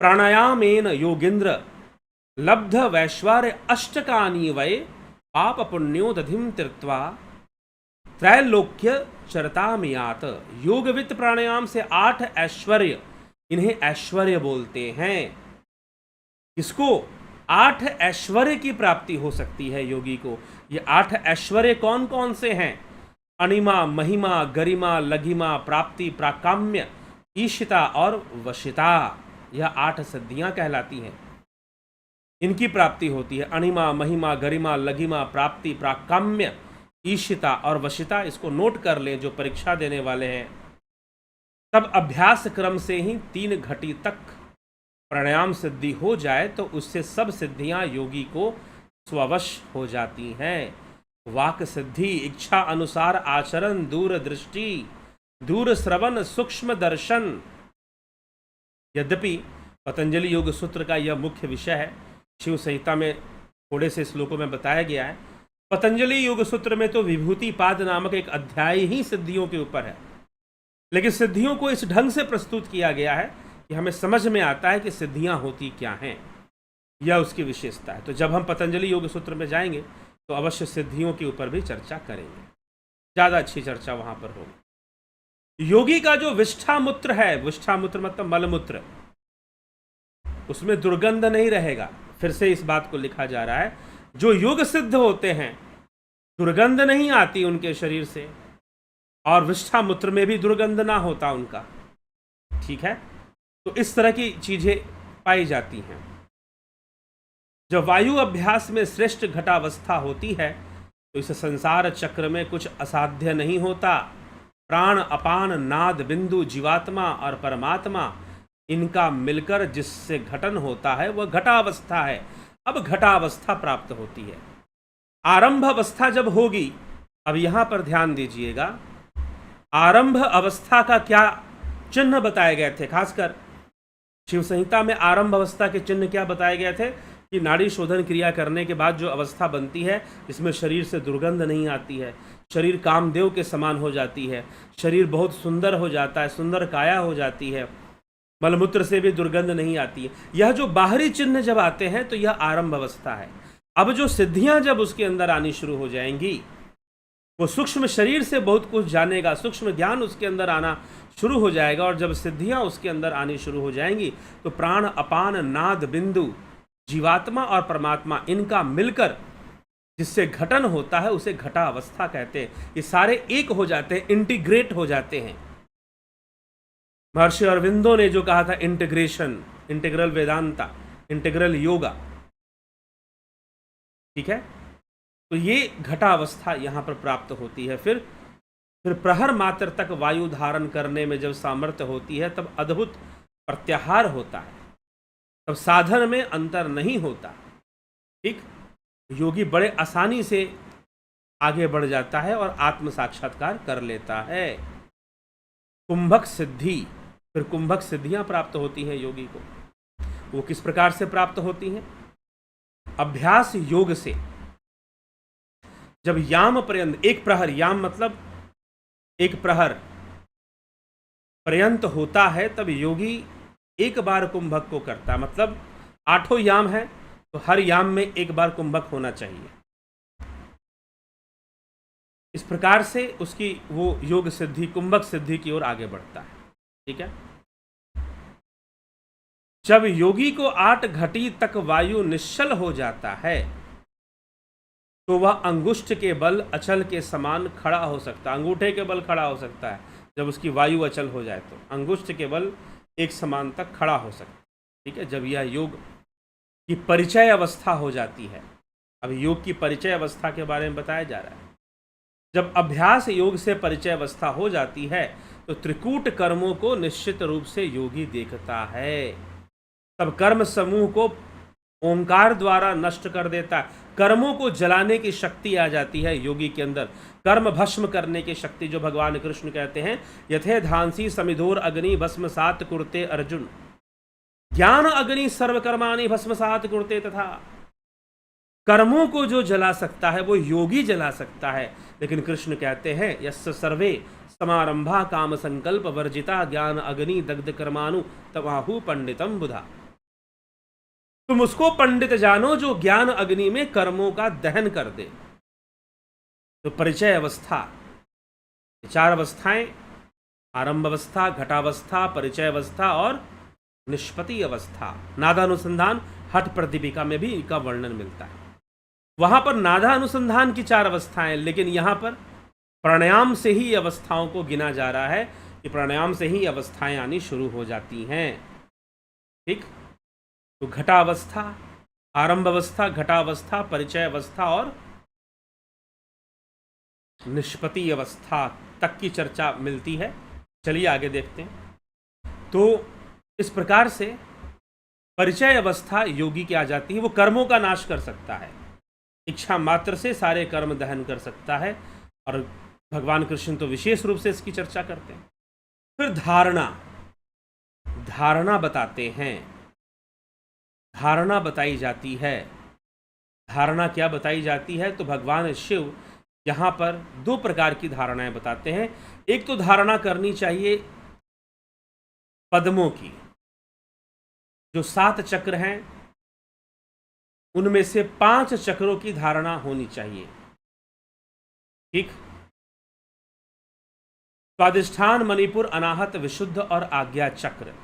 प्राणायामेन योगेंद्र लब्ध वैश्वर्य अष्टकानि वै पाप पुण्योदधिम तीर्त्वा त्रैलोक्य चरतामियात। योगवित प्राणायाम से 8 ऐश्वर्य, इन्हें ऐश्वर्य बोलते हैं। किसको? 8 ऐश्वर्य की प्राप्ति हो सकती है योगी को। ये 8 ऐश्वर्य कौन कौन से हैं? अणिमा, महिमा, गरिमा, लघिमा, प्राप्ति, प्राकाम्य, ईशिता और वशिता। यह 8 सिद्धियां कहलाती हैं, इनकी प्राप्ति होती है। अणिमा, महिमा, गरिमा, लघिमा, प्राप्ति, प्राकाम्य, ईशिता और वशिता। इसको नोट कर लें जो परीक्षा देने वाले हैं। तब अभ्यास क्रम से ही 3 घटी तक प्राणायाम सिद्धि हो जाए तो उससे सब सिद्धियां योगी को स्ववश हो जाती हैं। वाक सिद्धि, इच्छा अनुसार आचरण, दूर दृष्टि, दूर श्रवण, सूक्ष्म दर्शन। यद्यपि पतंजलि योग सूत्र का यह मुख्य विषय है, शिव संहिता में थोड़े से श्लोकों में बताया गया है। पतंजलि योग सूत्र में तो विभूति पाद नामक एक अध्याय ही सिद्धियों के ऊपर है, लेकिन सिद्धियों को इस ढंग से प्रस्तुत किया गया है कि हमें समझ में आता है कि सिद्धियां होती क्या हैं, यह उसकी विशेषता है। तो जब हम पतंजलि योग सूत्र में जाएंगे तो अवश्य सिद्धियों के ऊपर भी चर्चा करेंगे, ज़्यादा अच्छी चर्चा वहां पर होगी। योगी का जो विष्ठा मूत्र है, विष्ठा मूत्र मतलब मलमूत्र, उसमें दुर्गंध नहीं रहेगा। फिर से इस बात को लिखा जा रहा है, जो योग सिद्ध होते हैं दुर्गंध नहीं आती उनके शरीर से, और विष्ठा मूत्र में भी दुर्गंध ना होता उनका, ठीक है। तो इस तरह की चीजें पाई जाती हैं। जब वायु अभ्यास में श्रेष्ठ घटावस्था होती है तो इस संसार चक्र में कुछ असाध्य नहीं होता। प्राण, अपान, नाद, बिंदु, जीवात्मा और परमात्मा, इनका मिलकर जिससे घटन होता है वह घटावस्था है। अब घटावस्था प्राप्त होती है। आरंभ अवस्था जब होगी अब यहां पर ध्यान दीजिएगा, आरंभ अवस्था का क्या चिन्ह बताए गए थे। खासकर शिव संहिता में आरंभ अवस्था के चिन्ह क्या बताए गए थे कि नाड़ी शोधन क्रिया करने के बाद जो अवस्था बनती है, जिसमें शरीर से दुर्गंध नहीं आती है, शरीर कामदेव के समान हो जाती है, शरीर बहुत सुंदर हो जाता है, सुंदर काया हो जाती है, मलमूत्र से भी दुर्गंध नहीं आती है। यह जो बाहरी चिन्ह जब आते हैं तो यह आरंभ अवस्था है। अब जो सिद्धियां जब उसके अंदर आनी शुरू हो जाएंगी, वो सूक्ष्म शरीर से बहुत कुछ जानेगा, सूक्ष्म ज्ञान उसके अंदर आना शुरू हो जाएगा। और जब सिद्धियां उसके अंदर आनी शुरू हो जाएंगी तो प्राण, अपान, नाद, बिंदु, जीवात्मा और परमात्मा, इनका मिलकर जिससे घटन होता है उसे घटा अवस्था कहते हैं। ये सारे एक हो जाते हैं, इंटीग्रेट हो जाते हैं। महर्षि अरविंदो ने जो कहा था integration, integral Vedanta, integral yoga, ठीक है, तो ये घटा अवस्था यहां पर प्राप्त होती है। फिर प्रहर मात्र तक वायु धारण करने में जब सामर्थ्य होती है तब अद्भुत प्रत्याहार होता है, तब साधन में अंतर नहीं होता। ठीक, योगी बड़े आसानी से आगे बढ़ जाता है और आत्म साक्षात्कार कर लेता है। कुंभक सिद्धि, फिर कुंभक सिद्धियां प्राप्त होती हैं योगी को। वो किस प्रकार से प्राप्त होती हैं? अभ्यास योग से। जब याम पर्यंत, एक प्रहर, याम मतलब एक प्रहर पर्यंत होता है, तब योगी एक बार कुंभक को करता है। मतलब 8 याम है तो हर याम में एक बार कुंभक होना चाहिए। इस प्रकार से उसकी वो योग सिद्धि, कुंभक सिद्धि की ओर आगे बढ़ता है। ठीक है, जब योगी को 8 घटी तक वायु निश्चल हो जाता है तो वह अंगुष्ठ के बल अचल के समान खड़ा हो सकता है, अंगूठे के बल खड़ा हो सकता है। जब उसकी वायु अचल हो जाए तो अंगुष्ठ के बल एक समान तक खड़ा हो सकता है। ठीक है, जब यह योग की परिचय अवस्था हो जाती है। अब योग की परिचय अवस्था के बारे में बताया जा रहा है। जब अभ्यास योग से परिचय अवस्था हो जाती है तो त्रिकूट कर्मों को निश्चित रूप से योगी देखता है। तब कर्म समूह को ओंकार द्वारा नष्ट कर देता है। कर्मों को जलाने की शक्ति आ जाती है योगी के अंदर, कर्म भस्म करने की शक्ति, जो भगवान कृष्ण कहते हैं यथे धांसी समिधोर अग्नि भस्मसात कुरते अर्जुन, ज्ञान अग्नि सर्वकर्माणि भस्मसात कुरते। तथा कर्मों को जो जला सकता है वो योगी जला सकता है। लेकिन कृष्ण कहते हैं यस्य सर्वे समारंभा काम संकल्प वर्जिता ज्ञान अग्नि दग्ध कर्माणु तमाहु पंडितम बुधा। तुम उसको पंडित जानो जो ज्ञान अग्नि में कर्मों का दहन कर दे। तो परिचय अवस्था, 4 अवस्थाएं, आरंभ अवस्था, घटावस्था, परिचय अवस्था और निष्पत्ति अवस्था। नादानुसंधान हठ प्रदीपिका में भी इनका वर्णन मिलता है। वहां पर नादानुसंधान की 4 अवस्थाएं, लेकिन यहां पर प्राणायाम से ही अवस्थाओं को गिना जा रहा है कि प्राणायाम से ही अवस्थाएं आनी शुरू हो जाती हैं। ठीक, तो घटावस्था, आरंभ अवस्था, घटावस्था, परिचय अवस्था और निष्पत्ति अवस्था तक की चर्चा मिलती है। चलिए आगे देखते हैं। तो इस प्रकार से परिचय अवस्था योगी की आ जाती है। वो कर्मों का नाश कर सकता है, इच्छा मात्र से सारे कर्म दहन कर सकता है। और भगवान कृष्ण तो विशेष रूप से इसकी चर्चा करते हैं। फिर धारणा बताते हैं। धारणा बताई जाती है। धारणा क्या बताई जाती है? तो भगवान शिव यहाँ पर 2 प्रकार की धारणाएं बताते हैं। एक तो धारणा करनी चाहिए पद्मों की, जो 7 चक्र हैं उनमें से 5 चक्रों की धारणा होनी चाहिए। ठीक, स्वादिष्ठान, मणिपुर, अनाहत, विशुद्ध और आज्ञा चक्र,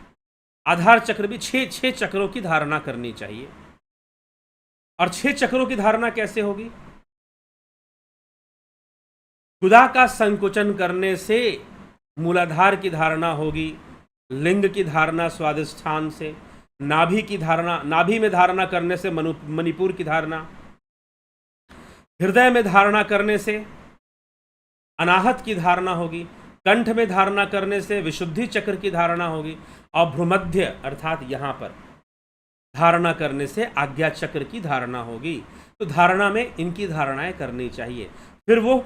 आधार चक्र भी 6 चक्रों की धारणा करनी चाहिए। और 6 चक्रों की धारणा कैसे होगी? गुदा का संकुचन करने से मूलाधार की धारणा होगी, लिंग की धारणा स्वादिष्ठान से, नाभि की धारणा, नाभि में धारणा करने से मणिपुर की धारणा, हृदय में धारणा करने से अनाहत की धारणा होगी, कंठ में धारणा करने से विशुद्धि चक्र की धारणा होगी, और भ्रूमध्य अर्थात यहाँ पर धारणा करने से आज्ञा चक्र की धारणा होगी। तो धारणा में इनकी धारणाएं करनी चाहिए। फिर वो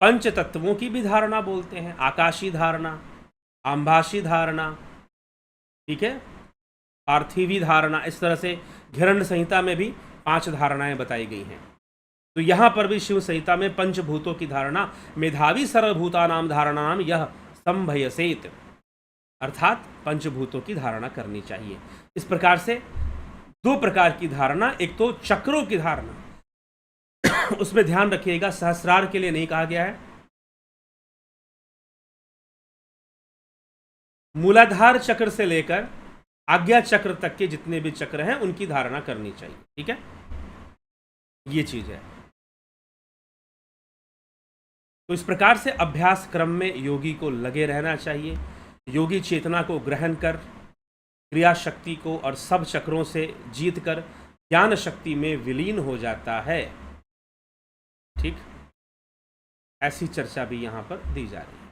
पंच तत्वों की भी धारणा बोलते हैं, आकाशी धारणा, आम्भासी धारणा, ठीक है, पार्थिवी धारणा। इस तरह से घिरण्य संहिता में भी 5 धारणाएं बताई गई हैं। तो यहां पर भी शिव संहिता में पंचभूतों की धारणा, मेधावी सर्वभूतानाम धारणानाम यह संभयसेत, अर्थात पंचभूतों की धारणा करनी चाहिए। इस प्रकार से 2 प्रकार की धारणा, एक तो चक्रों की धारणा उसमें ध्यान रखिएगा सहस्रार के लिए नहीं कहा गया है, मूलाधार चक्र से लेकर आज्ञा चक्र तक के जितने भी चक्र हैं उनकी धारणा करनी चाहिए, ठीक है, ये चीज है। तो इस प्रकार से अभ्यास क्रम में योगी को लगे रहना चाहिए। योगी चेतना को ग्रहण कर, क्रिया शक्ति को और सब चक्रों से जीत कर ज्ञान शक्ति में विलीन हो जाता है, ठीक। ऐसी चर्चा भी यहां पर दी जा रही है।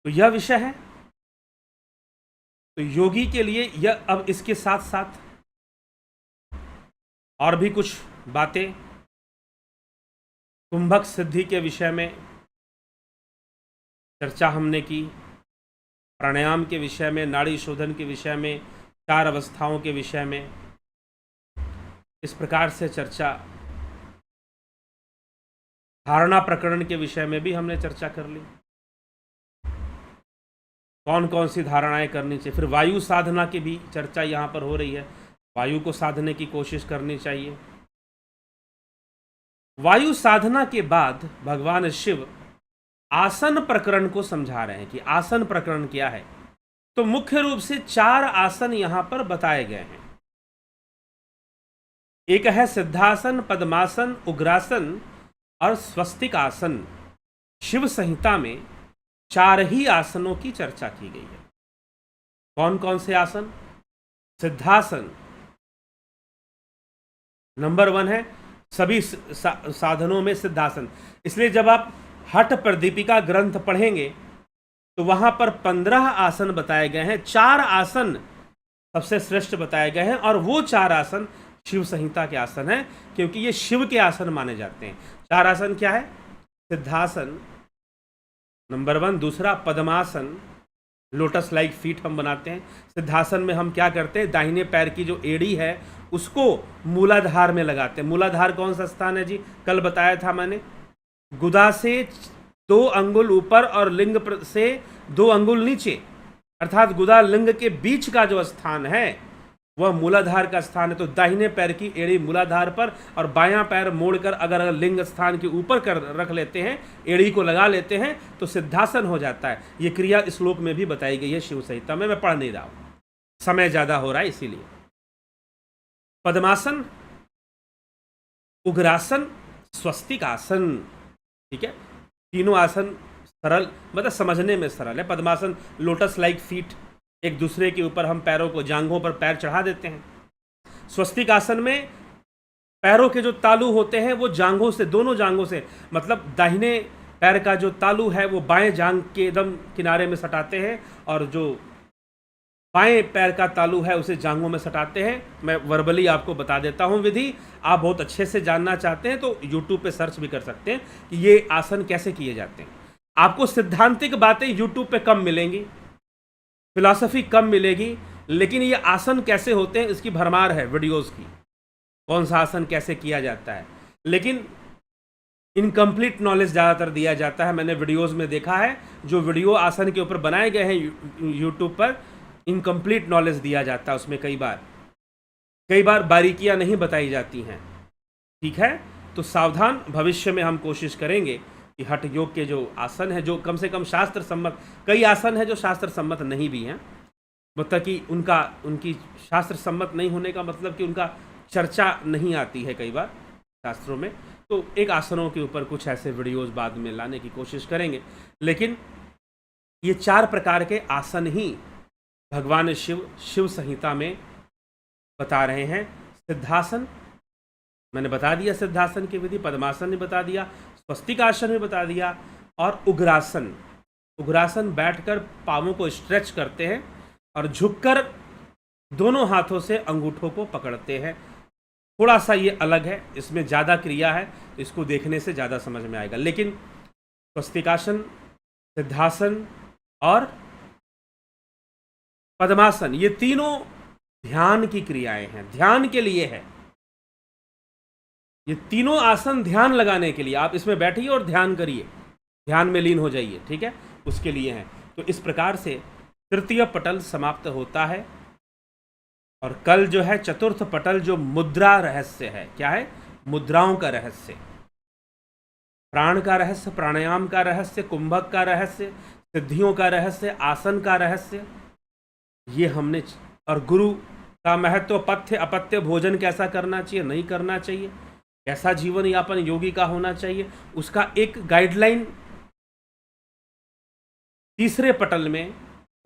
तो यह विषय है। तो योगी के लिए यह, अब इसके साथ साथ और भी कुछ बातें कुंभक सिद्धि के विषय में चर्चा हमने की, प्राणायाम के विषय में, नाड़ी शोधन के विषय में, 4 अवस्थाओं के विषय में, इस प्रकार से चर्चा, धारणा प्रकरण के विषय में भी हमने चर्चा कर ली, कौन कौन सी धारणाएं करनी चाहिए। फिर वायु साधना की भी चर्चा यहाँ पर हो रही है, वायु को साधने की कोशिश करनी चाहिए। वायु साधना के बाद भगवान शिव आसन प्रकरण को समझा रहे हैं कि आसन प्रकरण क्या है। तो मुख्य रूप से 4 आसन यहां पर बताए गए हैं। एक है सिद्धासन, पद्मासन, उग्रासन और स्वस्तिक आसन। शिव संहिता में 4 ही आसनों की चर्चा की गई है। कौन कौन से आसन? सिद्धासन नंबर 1 है, सभी साधनों में सिद्धासन। इसलिए जब आप हठ प्रदीपिका ग्रंथ पढ़ेंगे तो वहां पर 15 आसन बताए गए हैं, 4 आसन सबसे श्रेष्ठ बताए गए हैं और वो 4 आसन शिव संहिता के आसन हैं, क्योंकि ये शिव के आसन माने जाते हैं। 4 आसन क्या है? सिद्धासन नंबर 1, दूसरा पद्मासन, लोटस लाइक फीट हम बनाते हैं। सिद्धासन में हम क्या करते हैं, दाहिने पैर की जो एड़ी है उसको मूलाधार में लगाते हैं। मूलाधार कौन सा स्थान है जी? कल बताया था मैंने, गुदा से 2 अंगुल ऊपर और लिंग से 2 अंगुल नीचे, अर्थात गुदा लिंग के बीच का जो स्थान है वह मूलाधार का स्थान है। तो दाहिने पैर की एड़ी मूलाधार पर और बायां पैर मोड़कर अगर लिंग स्थान के ऊपर कर रख लेते हैं, एड़ी को लगा लेते हैं तो सिद्धासन हो जाता है। ये क्रिया इस श्लोक में भी बताई गई है शिव संहिता में, मैं पढ़ नहीं रहा हूं, समय ज्यादा हो रहा है इसीलिए। पद्मासन, उग्रासन, स्वस्तिक आसन, ठीक है, तीनों आसन सरल, मतलब समझने में सरल है। पद्मासन लोटस लाइक फीट, एक दूसरे के ऊपर हम पैरों को, जांघों पर पैर चढ़ा देते हैं। स्वस्तिक आसन में पैरों के जो तालू होते हैं वो जांघों से, दोनों जांघों से, मतलब दाहिने पैर का जो तालू है वो बाएं जांघ के एकदम किनारे में सटाते हैं और जो बाएं पैर का तालू है उसे जांघों में सटाते हैं। मैं वर्बली आपको बता देता हूं विधि, आप बहुत अच्छे से जानना चाहते हैं तो YouTube पे सर्च भी कर सकते हैं कि ये आसन कैसे किए जाते हैं। आपको सिद्धांतिक बातें YouTube पे कम मिलेंगी, फिलॉसफी कम मिलेगी, लेकिन ये आसन कैसे होते हैं इसकी भरमार है वीडियोस की, कौन सा आसन कैसे किया जाता है, लेकिन इनकम्प्लीट नॉलेज ज़्यादातर दिया जाता है। मैंने वीडियोस में देखा है, जो वीडियो आसन के ऊपर बनाए गए हैं यूट्यूब पर, इनकम्प्लीट नॉलेज दिया जाता है उसमें। कई बार बारीकियां नहीं बताई जाती हैं, ठीक है। तो सावधान, भविष्य में हम कोशिश करेंगे कि हठ योग के जो आसन है, जो कम से कम शास्त्र सम्मत, कई आसन है जो शास्त्र सम्मत नहीं भी हैं, मतलब कि उनकी शास्त्र सम्मत नहीं होने का मतलब कि उनका चर्चा नहीं आती है कई बार शास्त्रों में, तो एक आसनों के ऊपर कुछ ऐसे वीडियोस बाद में लाने की कोशिश करेंगे। लेकिन ये 4 प्रकार के आसन ही भगवान शिव संहिता में बता रहे हैं। सिद्धासन मैंने बता दिया, सिद्धासन की विधि, पद्मासन ने बता दिया, स्वस्तिक आसन भी बता दिया, और उग्रासन बैठकर पांवों को स्ट्रेच करते हैं और झुककर दोनों हाथों से अंगूठों को पकड़ते हैं थोड़ा सा ये अलग है, इसमें ज़्यादा क्रिया है, तो इसको देखने से ज़्यादा समझ में आएगा। लेकिन स्वस्तिकासन, सिद्धासन और पद्मासन ये तीनों ध्यान की क्रियाएं हैं, ध्यान के लिए है। ये तीनों आसन ध्यान लगाने के लिए, आप इसमें बैठिए और ध्यान करिए, ध्यान में लीन हो जाइए, ठीक है, उसके लिए हैं। तो इस प्रकार से तृतीय पटल समाप्त होता है और कल जो है चतुर्थ पटल जो मुद्रा रहस्य है, क्या है, मुद्राओं का रहस्य, प्राण का रहस्य, प्राणायाम का रहस्य, कुंभक का रहस्य, सिद्धियों का रहस्य, आसन का रहस्य, ये हमने, और गुरु का महत्व, पथ्य अपत्य, भोजन कैसा करना चाहिए, नहीं करना चाहिए, कैसा जीवन यापन योगी का होना चाहिए, उसका एक गाइडलाइन तीसरे पटल में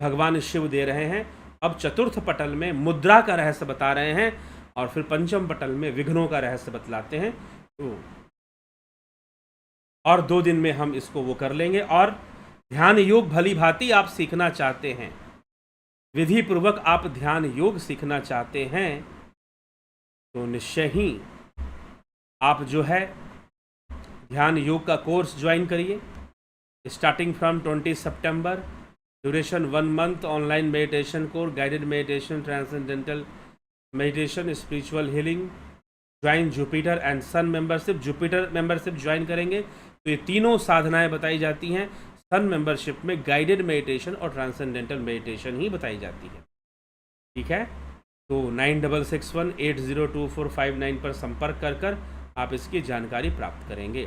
भगवान शिव दे रहे हैं। अब चतुर्थ पटल में मुद्रा का रहस्य बता रहे हैं और फिर पंचम पटल में विघ्नों का रहस्य बतलाते हैं। तो और 2 दिन में हम इसको वो कर लेंगे। और ध्यान योग भली भांति आप सीखना चाहते हैं, विधि पूर्वक आप ध्यान योग सीखना चाहते हैं, तो निश्चय ही आप जो है ध्यान योग का कोर्स ज्वाइन करिए। स्टार्टिंग फ्रॉम 20 सितंबर, duration 1 month, online meditation course, guided meditation, transcendental meditation, spiritual healing, join Jupiter and sun membership. Jupiter membership join करेंगे तो ये तीनों साधनाएं बताई जाती हैं। सन मेंबरशिप में गाइडेड मेडिटेशन और ट्रांसेंडेंटल मेडिटेशन ही बताई जाती है, ठीक है। तो 9661802459 पर संपर्क कर आप इसकी जानकारी प्राप्त करेंगे।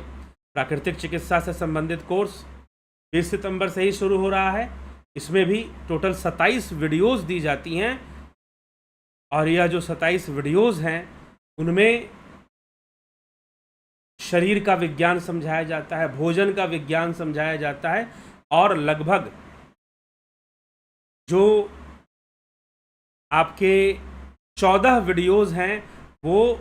प्राकृतिक चिकित्सा से संबंधित कोर्स 20 सितंबर से ही शुरू हो रहा है। इसमें भी टोटल 27 वीडियोस दी जाती हैं और यह जो 27 वीडियोस हैं उनमें शरीर का विज्ञान समझाया जाता है, भोजन का विज्ञान समझाया जाता है और लगभग जो आपके 14 वीडियोस हैं वो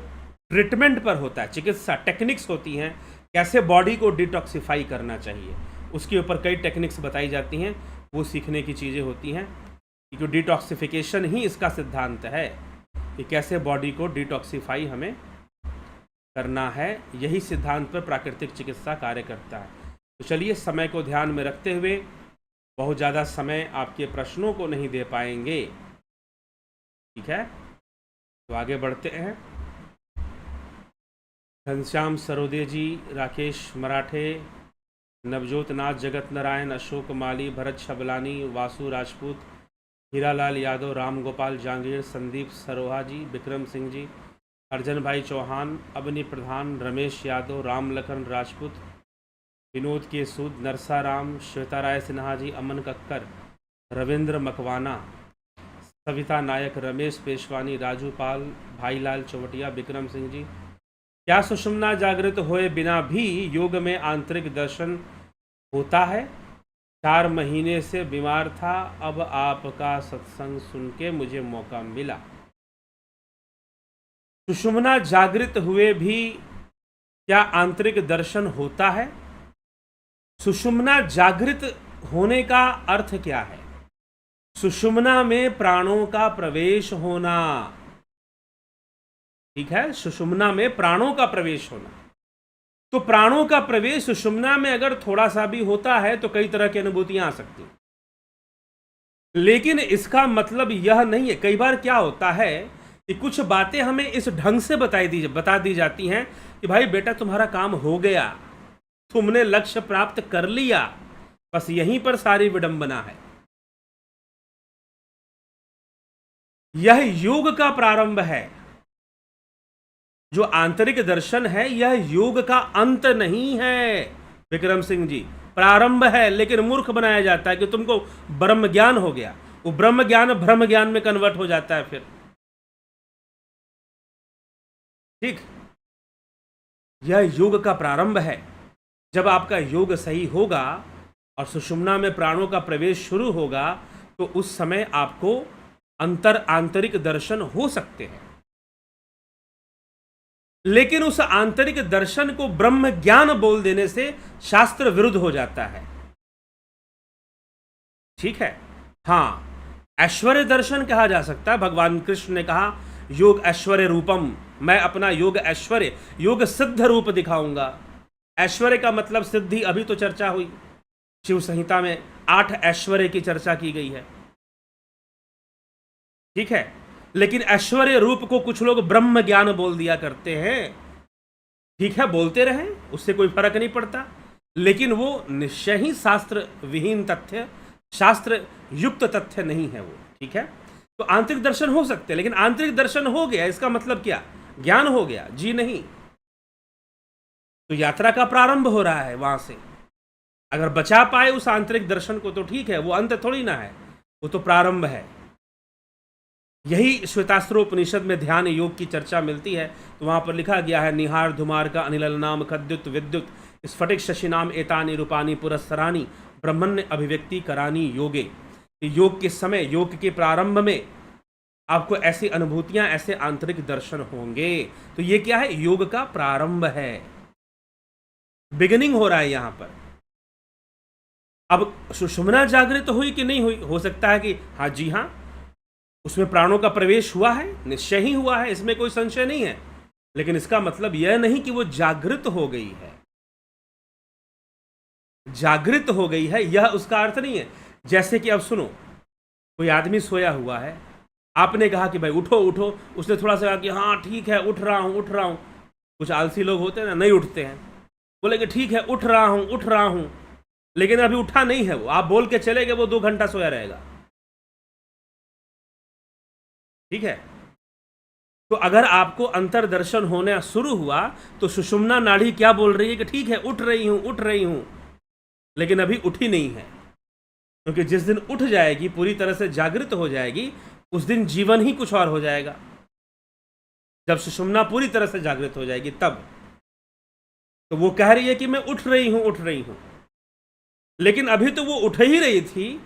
ट्रीटमेंट पर होता है, चिकित्सा टेक्निक्स होती हैं, कैसे बॉडी को डिटॉक्सिफाई करना चाहिए, उसके ऊपर कई टेक्निक्स बताई जाती हैं, वो सीखने की चीज़ें होती हैं। क्योंकि डिटॉक्सिफिकेशन ही इसका सिद्धांत है कि कैसे बॉडी को डिटॉक्सिफाई हमें करना है, यही सिद्धांत पर प्राकृतिक चिकित्सा कार्य करता है। तो चलिए, समय को ध्यान में रखते हुए, बहुत ज़्यादा समय आपके प्रश्नों को नहीं दे पाएंगे, ठीक है, तो आगे बढ़ते हैं। घनश्याम सरोदे जी, राकेश मराठे, नवजोत नाथ, जगत नारायण, अशोक माली, भरत छबलानी, वासु राजपूत, हीरालाल यादव, राम गोपाल जांगीर, संदीप सरोहा जी, विक्रम सिंह जी, अर्जन भाई चौहान, अबनी प्रधान, रमेश यादव, राम लखन राजपूत, विनोद के सूद, नरसा राम, श्वेता राय सिन्हा जी, अमन कक्कर, रविंद्र मकवाना, सविता नायक, रमेश पेशवानी, राजू पाल, भाईलाल चौवटिया, विक्रम सिंह जी। क्या सुषुम्ना जागृत हुए बिना भी योग में आंतरिक दर्शन होता है? 4 महीने से बीमार था, अब आपका सत्संग सुन के मुझे मौका मिला। सुषुम्ना जागृत हुए भी क्या आंतरिक दर्शन होता है? सुषुम्ना जागृत होने का अर्थ क्या है? सुषुम्ना में प्राणों का प्रवेश होना, ठीक है, सुषुम्ना में प्राणों का प्रवेश होना। तो प्राणों का प्रवेश सुषुम्ना में अगर थोड़ा सा भी होता है तो कई तरह की अनुभूतियां आ सकती हैं, लेकिन इसका मतलब यह नहीं है। कई बार क्या होता है कि कुछ बातें हमें इस ढंग से बता दी जाती हैं कि भाई बेटा तुम्हारा काम हो गया, तुमने लक्ष्य प्राप्त कर लिया, बस यहीं पर सारी विडंबना है। यह योग का प्रारंभ है। जो आंतरिक दर्शन है यह योग का अंत नहीं है विक्रम सिंह जी, प्रारंभ है। लेकिन मूर्ख बनाया जाता है कि तुमको ब्रह्म ज्ञान हो गया, वो ब्रह्म ज्ञान ब्रह्म ज्ञान में कन्वर्ट हो जाता है फिर, ठीक। यह योग का प्रारंभ है। जब आपका योग सही होगा और सुषुम्ना में प्राणों का प्रवेश शुरू होगा तो उस समय आपको आंतरिक दर्शन हो सकते हैं। लेकिन उस आंतरिक दर्शन को ब्रह्म ज्ञान बोल देने से शास्त्र विरुद्ध हो जाता है, ठीक है। हाँ, ऐश्वर्य दर्शन कहा जा सकता है। भगवान कृष्ण ने कहा योग ऐश्वर्य रूपम, मैं अपना योग ऐश्वर्य, योग सिद्ध रूप दिखाऊंगा। ऐश्वर्य का मतलब सिद्धि, अभी तो चर्चा हुई, शिव संहिता में 8 ऐश्वर्य की चर्चा की गई है, ठीक है। लेकिन ऐश्वर्य रूप को कुछ लोग ब्रह्म ज्ञान बोल दिया करते हैं, ठीक है, बोलते रहे, उससे कोई फर्क नहीं पड़ता, लेकिन वो निश्चय ही शास्त्र विहीन तथ्य, शास्त्र युक्त तथ्य नहीं है वो, ठीक है। तो आंतरिक दर्शन हो सकते हैं, लेकिन आंतरिक दर्शन हो गया इसका मतलब क्या? ज्ञान हो गया? जी नहीं। तो यात्रा का प्रारंभ हो रहा है वहां से, अगर बचा पाए उस आंतरिक दर्शन को तो ठीक है, वो अंत थोड़ी ना है, वो तो प्रारंभ है। यही श्वेतास्त्रोपनिषद में ध्यान योग की चर्चा मिलती है, तो वहां पर लिखा गया है, निहार धुमार का अनिल नाम खद्युत विद्युत स्फटिक शशि नाम एतानी रूपानी पुरस्सरानी ब्रह्मण्य अभिव्यक्ति करानी योगे। योग के समय, योग के प्रारंभ में आपको ऐसी अनुभूतियां, ऐसे आंतरिक दर्शन होंगे। तो ये क्या है? योग का प्रारंभ है, बिगिनिंग हो रहा है यहां पर। अब सुषुम्ना जागृत हुई कि नहीं हुई? हो सकता है कि हाँ जी हाँ, उसमें प्राणों का प्रवेश हुआ है, निश्चय ही हुआ है, इसमें कोई संशय नहीं है, लेकिन इसका मतलब यह नहीं कि वो जागृत हो गई है। जागृत हो गई है यह उसका अर्थ नहीं है। जैसे कि अब सुनो, कोई आदमी सोया हुआ है, आपने कहा कि भाई उठो उठो, उसने थोड़ा सा कहा कि हाँ ठीक है उठ रहा हूं उठ रहा हूं। कुछ आलसी लोग होते हैं ना, नहीं उठते हैं, बोलेंगे ठीक है उठ रहा हूं, लेकिन अभी उठा नहीं है वो, आप बोल के चले गए, वो 2 घंटा सोया रहेगा, ठीक है। तो अगर आपको अंतर्दर्शन होना शुरू हुआ तो सुषुम्ना नाड़ी क्या बोल रही है कि ठीक है उठ रही हूं, लेकिन अभी उठी नहीं है, क्योंकि जिस दिन उठ जाएगी, पूरी तरह से जागृत हो जाएगी, उस दिन जीवन ही कुछ और हो जाएगा। जब सुषुम्ना पूरी तरह से जागृत हो जाएगी तब। तो वो कह रही है कि मैं उठ रही हूं, लेकिन अभी तो वो उठ ही रही थी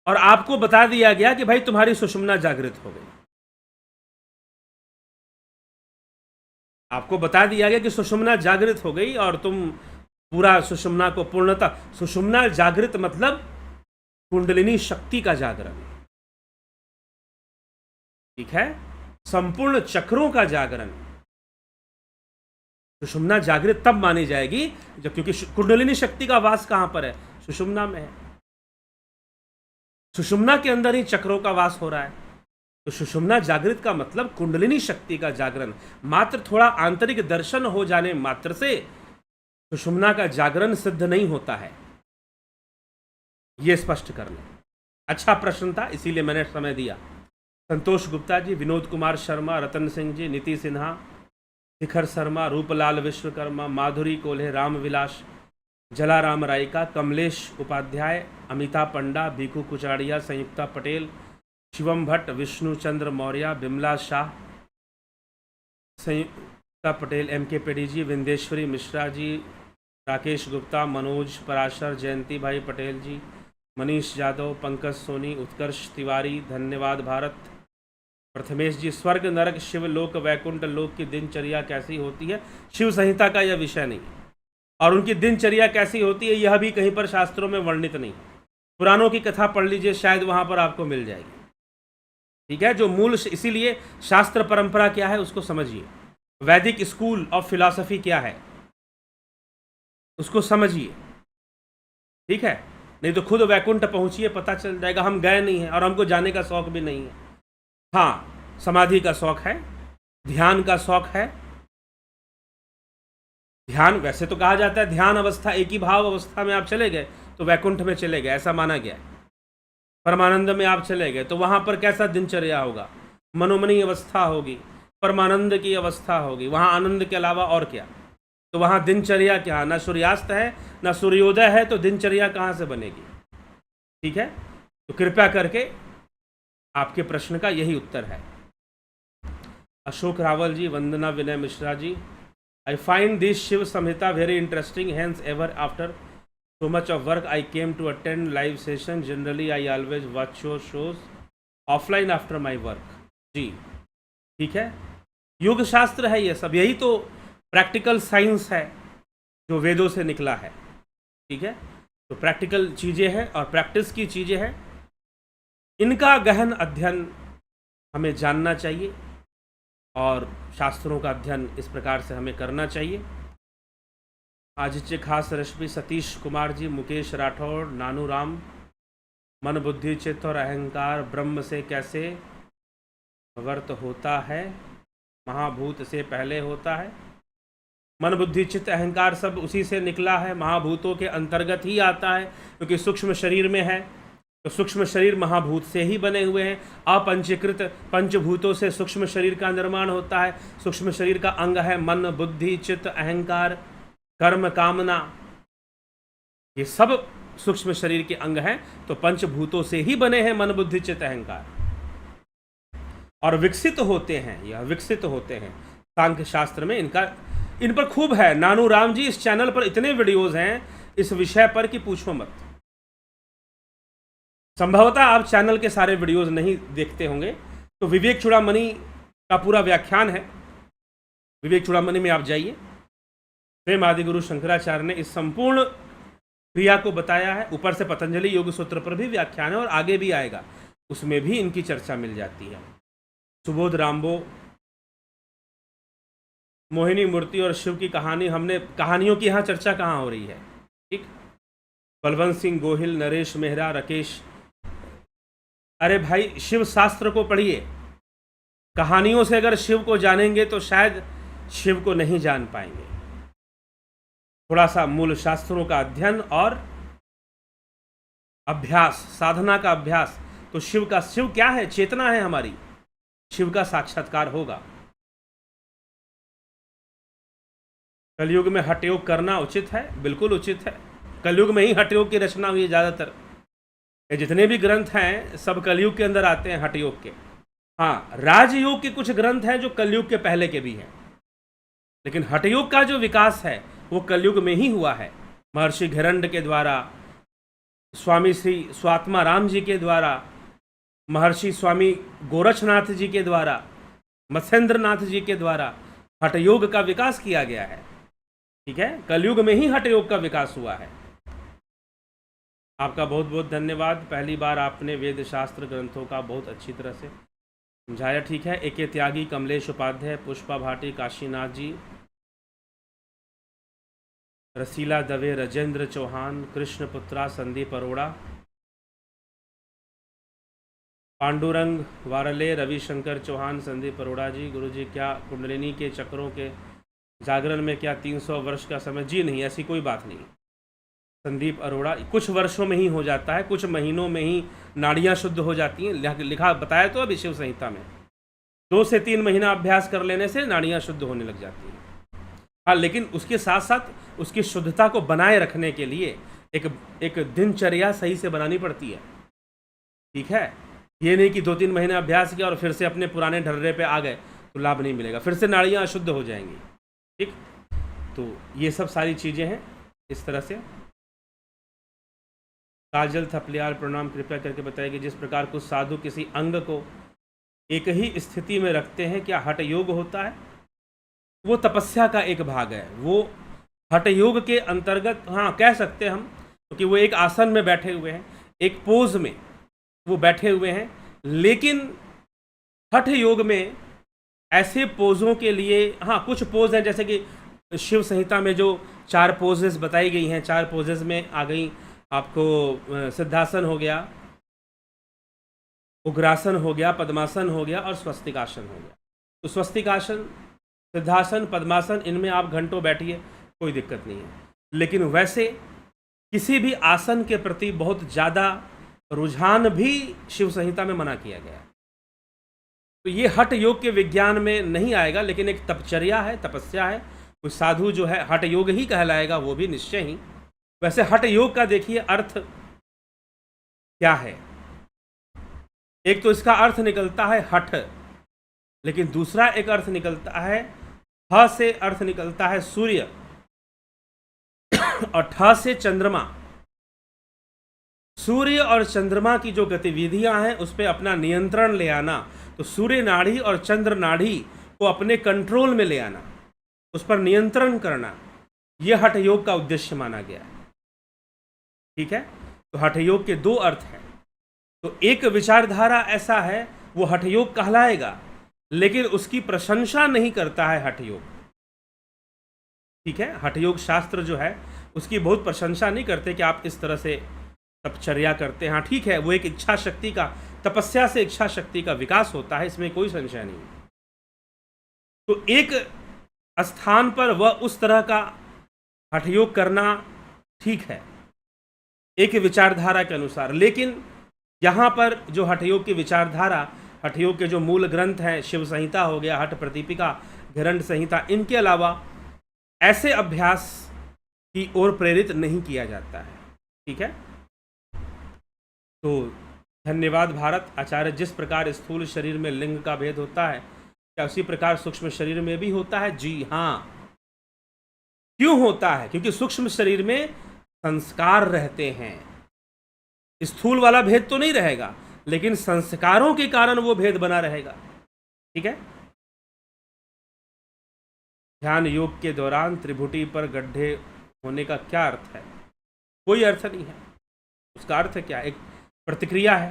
और आपको बता दिया गया कि भाई तुम्हारी सुषुम्ना जागृत हो गई। आपको बता दिया गया कि सुषुम्ना जागृत हो गई और तुम पूरा सुषुम्ना को पूर्णतः, सुषुम्ना जागृत मतलब कुंडलिनी शक्ति का जागरण, ठीक है, संपूर्ण चक्रों का जागरण। सुषुम्ना जागृत तब मानी जाएगी जब, क्योंकि कुंडलिनी शक्ति का वास कहां पर है? सुषुम्ना में है। सुषुम्ना के अंदर ही चक्रों का वास हो रहा है। तो सुषुम्ना जागृत का मतलब कुंडलिनी शक्ति का जागरण। मात्र थोड़ा आंतरिक दर्शन हो जाने मात्र से सुषुम्ना का जागरण सिद्ध नहीं होता है, यह स्पष्ट कर लें। अच्छा प्रश्न था, इसीलिए मैंने समय दिया। संतोष गुप्ता जी, विनोद कुमार शर्मा, रतन सिंह जी, नीति सिन्हा, शिखर शर्मा, रूपलाल विश्वकर्मा, माधुरी कोल्हे, रामविलास, जलाराम रायका, कमलेश उपाध्याय, अमिता पंडा, भीखू कुचाड़िया, संयुक्ता पटेल, शिवम भट्ट, विष्णु चंद्र मौर्य, बिमला शाह, संयुक्ता पटेल, एम के पेडी जी, विंदेश्वरी मिश्रा जी, राकेश गुप्ता, मनोज पराशर, जयंती भाई पटेल जी, मनीष यादव, पंकज सोनी, उत्कर्ष तिवारी, धन्यवाद भारत, प्रथमेश जी, स्वर्ग नरक शिव लोक वैकुंठ लोक की दिनचर्या कैसी होती है? शिव संहिता का यह विषय नहीं, और उनकी दिनचर्या कैसी होती है यह भी कहीं पर शास्त्रों में वर्णित नहीं। पुराणों की कथा पढ़ लीजिए, शायद वहां पर आपको मिल जाएगी, ठीक है। जो मूल, इसीलिए शास्त्र परंपरा क्या है उसको समझिए, वैदिक स्कूल ऑफ फिलॉसफी क्या है उसको समझिए, ठीक है। नहीं तो खुद वैकुंठ पहुंचिए, पता चल जाएगा। हम गए नहीं हैं और हमको जाने का शौक भी नहीं है। हाँ, समाधि का शौक है, ध्यान का शौक है। ध्यान, वैसे तो कहा जाता है ध्यान अवस्था, एक ही भाव अवस्था में आप चले गए तो वैकुंठ में चले गए, ऐसा माना गया है। परमानंद में आप चले गए तो वहां पर कैसा दिनचर्या होगा? मनोमनी अवस्था होगी, परमानंद की अवस्था होगी, वहां आनंद के अलावा और क्या? तो वहां दिनचर्या क्या? ना सूर्यास्त है ना सूर्योदय है, तो दिनचर्या कहां से बनेगी? ठीक है, तो कृपया करके आपके प्रश्न का यही उत्तर है। Ashok Rawal ji, Vandana Vinay Mishra ji, I find this Shiv Samhita very interesting, hence ever after so much of work I came to attend live session. Generally I always watch your shows offline after my work. जी ठीक है, योग शास्त्र है ये सब, यही तो प्रैक्टिकल साइंस है जो वेदों से निकला है, ठीक है। तो प्रैक्टिकल चीज़ें हैं और प्रैक्टिस की चीज़ें हैं, इनका गहन अध्ययन हमें जानना चाहिए। और शास्त्रों का अध्ययन इस प्रकार से हमें करना चाहिए। आदित्य खास रश्मि सतीश कुमार जी, मुकेश राठौड़, नानू राम, मन बुद्धि चित्त और अहंकार ब्रह्म से कैसे वर्त होता है, महाभूत से पहले होता है। मन बुद्धि चित्त अहंकार सब उसी से निकला है, महाभूतों के अंतर्गत ही आता है, क्योंकि सूक्ष्म शरीर में है तो सूक्ष्म शरीर महाभूत से ही बने हुए हैं। अपंचीकृत पंचभूतों से सूक्ष्म शरीर का निर्माण होता है। सूक्ष्म शरीर का अंग है मन बुद्धि चित्त अहंकार कर्म कामना, ये सब सूक्ष्म शरीर के अंग हैं। तो पंचभूतों से ही बने हैं मन बुद्धि चित्त अहंकार, और विकसित होते हैं, यह विकसित होते हैं। सांख्य शास्त्र में इन पर खूब है। नानू राम जी, इस चैनल पर इतने वीडियोज हैं इस विषय पर कि पूछो मत। संभवतः आप चैनल के सारे वीडियोज नहीं देखते होंगे, तो विवेक चूड़ामणि का पूरा व्याख्यान है, विवेक चूड़ामणि में आप जाइए। स्वयं आदिगुरु शंकराचार्य ने इस संपूर्ण क्रिया को बताया है। ऊपर से पतंजलि योग सूत्र पर भी व्याख्यान है और आगे भी आएगा, उसमें भी इनकी चर्चा मिल जाती है। सुबोध रामबो, मोहिनी मूर्ति और शिव की कहानी, हमने कहानियों की यहाँ चर्चा कहाँ हो रही है, ठीक। बलवंत सिंह गोहिल, नरेश मेहरा, राकेश, अरे भाई शिव शास्त्र को पढ़िए। कहानियों से अगर शिव को जानेंगे तो शायद शिव को नहीं जान पाएंगे। थोड़ा सा मूल शास्त्रों का अध्ययन और अभ्यास, साधना का अभ्यास, तो शिव क्या है, चेतना है हमारी, शिव का साक्षात्कार होगा। कलयुग में हठयोग करना उचित है, बिल्कुल उचित है। कलयुग में ही हठयोग की रचना हुई है ज़्यादातर। ये जितने भी ग्रंथ हैं सब कलयुग के अंदर आते हैं, हठयोग के। हाँ, राजयोग के कुछ ग्रंथ हैं जो कलयुग के पहले के भी हैं, लेकिन हठयोग का जो विकास है वो कलयुग में ही हुआ है। महर्षि घिरंड के द्वारा, स्वामी श्री स्वात्मा राम जी के द्वारा, महर्षि स्वामी गोरक्षनाथ जी के द्वारा, मत्स्येंद्रनाथ जी के द्वारा हठयोग का विकास किया गया है, ठीक है। कलयुग में ही हठयोग का विकास हुआ है। आपका बहुत बहुत धन्यवाद। पहली बार आपने वेद शास्त्र ग्रंथों का बहुत अच्छी तरह से समझाया, ठीक है। एके त्यागी, कमलेश उपाध्याय, पुष्पा भाटी, काशीनाथ जी, रसीला दवे, राजेंद्र चौहान, कृष्ण पुत्रा, संदीप अरोड़ा, पांडुरंग वारले, रविशंकर चौहान, संदीप अरोड़ा जी। गुरुजी क्या कुंडलिनी के चक्रों के जागरण में क्या 300 वर्ष का समय? जी नहीं, ऐसी कोई बात नहीं। संदीप अरोड़ा, कुछ वर्षों में ही हो जाता है, कुछ महीनों में ही नाड़ियाँ शुद्ध हो जाती हैं। लिखा बताया तो अभी शिव संहिता में 2 से 3 महीना अभ्यास कर लेने से नाड़ियाँ शुद्ध होने लग जाती हैं। हाँ, लेकिन उसके साथ साथ उसकी शुद्धता को बनाए रखने के लिए एक दिनचर्या सही से बनानी पड़ती है, ठीक है। ये नहीं कि 2-3 महीने अभ्यास किया और फिर से अपने पुराने ढर्रे पे आ गए तो लाभ नहीं मिलेगा, फिर से नाड़ियाँ अशुद्ध हो जाएंगी, ठीक। तो ये सब सारी चीज़ें हैं इस तरह से। काजल थपलियाल, प्रणाम, कृपया करके बताइए कि जिस प्रकार कुछ साधु किसी अंग को एक ही स्थिति में रखते हैं, क्या हठ योग होता है? वो तपस्या का एक भाग है, वो हठ योग के अंतर्गत, हाँ कह सकते हैं हम, क्योंकि वो एक आसन में बैठे हुए हैं, एक पोज में वो बैठे हुए हैं। लेकिन हठ योग में ऐसे पोजों के लिए, हाँ कुछ पोज हैं, जैसे कि शिव संहिता में जो 4 पोजेस बताई गई हैं, 4 पोजेस में आ गई आपको सिद्धासन हो गया, उग्रासन हो गया, पद्मासन हो गया और स्वस्तिकासन हो गया। तो स्वस्तिकासन, सिद्धासन, पद्मासन, इनमें आप घंटों बैठिए, कोई दिक्कत नहीं है। लेकिन वैसे किसी भी आसन के प्रति बहुत ज़्यादा रुझान भी शिव संहिता में मना किया गया है। तो ये हठ योग के विज्ञान में नहीं आएगा, लेकिन एक तपचर्या है, तपस्या है। कोई साधु जो है हठ योग ही कहलाएगा, वो भी निश्चय ही। वैसे हठ योग का देखिए अर्थ क्या है। एक तो इसका अर्थ निकलता है हठ, लेकिन दूसरा एक अर्थ निकलता है, ह से अर्थ निकलता है सूर्य और ठ से चंद्रमा। सूर्य और चंद्रमा की जो गतिविधियां हैं उस पर अपना नियंत्रण ले आना, तो सूर्य नाड़ी और चंद्र नाड़ी को अपने कंट्रोल में ले आना, उस पर नियंत्रण करना, यह हठ योग का उद्देश्य माना गया है, ठीक है। तो हठ योग के 2 अर्थ हैं। तो एक विचारधारा ऐसा है, वो हठ योग कहलाएगा, लेकिन उसकी प्रशंसा नहीं करता है हठ योग। ठीक है, हठ योग शास्त्र जो है उसकी बहुत प्रशंसा नहीं करते कि आप इस तरह से तपचर्या करते हैं। हाँ ठीक है, वो एक इच्छा शक्ति का, तपस्या से इच्छा शक्ति का विकास होता है, इसमें कोई संशय नहीं। तो एक स्थान पर वह उस तरह का हठ योग करना ठीक है एक विचारधारा के अनुसार, लेकिन यहाँ पर जो हठ योग की विचारधारा, हठ योग के जो मूल ग्रंथ हैं, शिव संहिता हो गया, हठ प्रदीपिका, घरंड संहिता, इनके अलावा ऐसे अभ्यास की ओर प्रेरित नहीं किया जाता है। ठीक है, तो धन्यवाद भारत। आचार्य, जिस प्रकार स्थूल शरीर में लिंग का भेद होता है, क्या उसी प्रकार सूक्ष्म शरीर में भी होता है? जी हाँ। क्यों होता है? क्योंकि सूक्ष्म शरीर में संस्कार रहते हैं। स्थूल वाला भेद तो नहीं रहेगा, लेकिन संस्कारों के कारण वो भेद बना रहेगा। ठीक है, ध्यान योग के दौरान त्रिभुटी पर गड्ढे होने का क्या अर्थ है? कोई अर्थ नहीं है। उसका अर्थ क्या? एक प्रतिक्रिया है।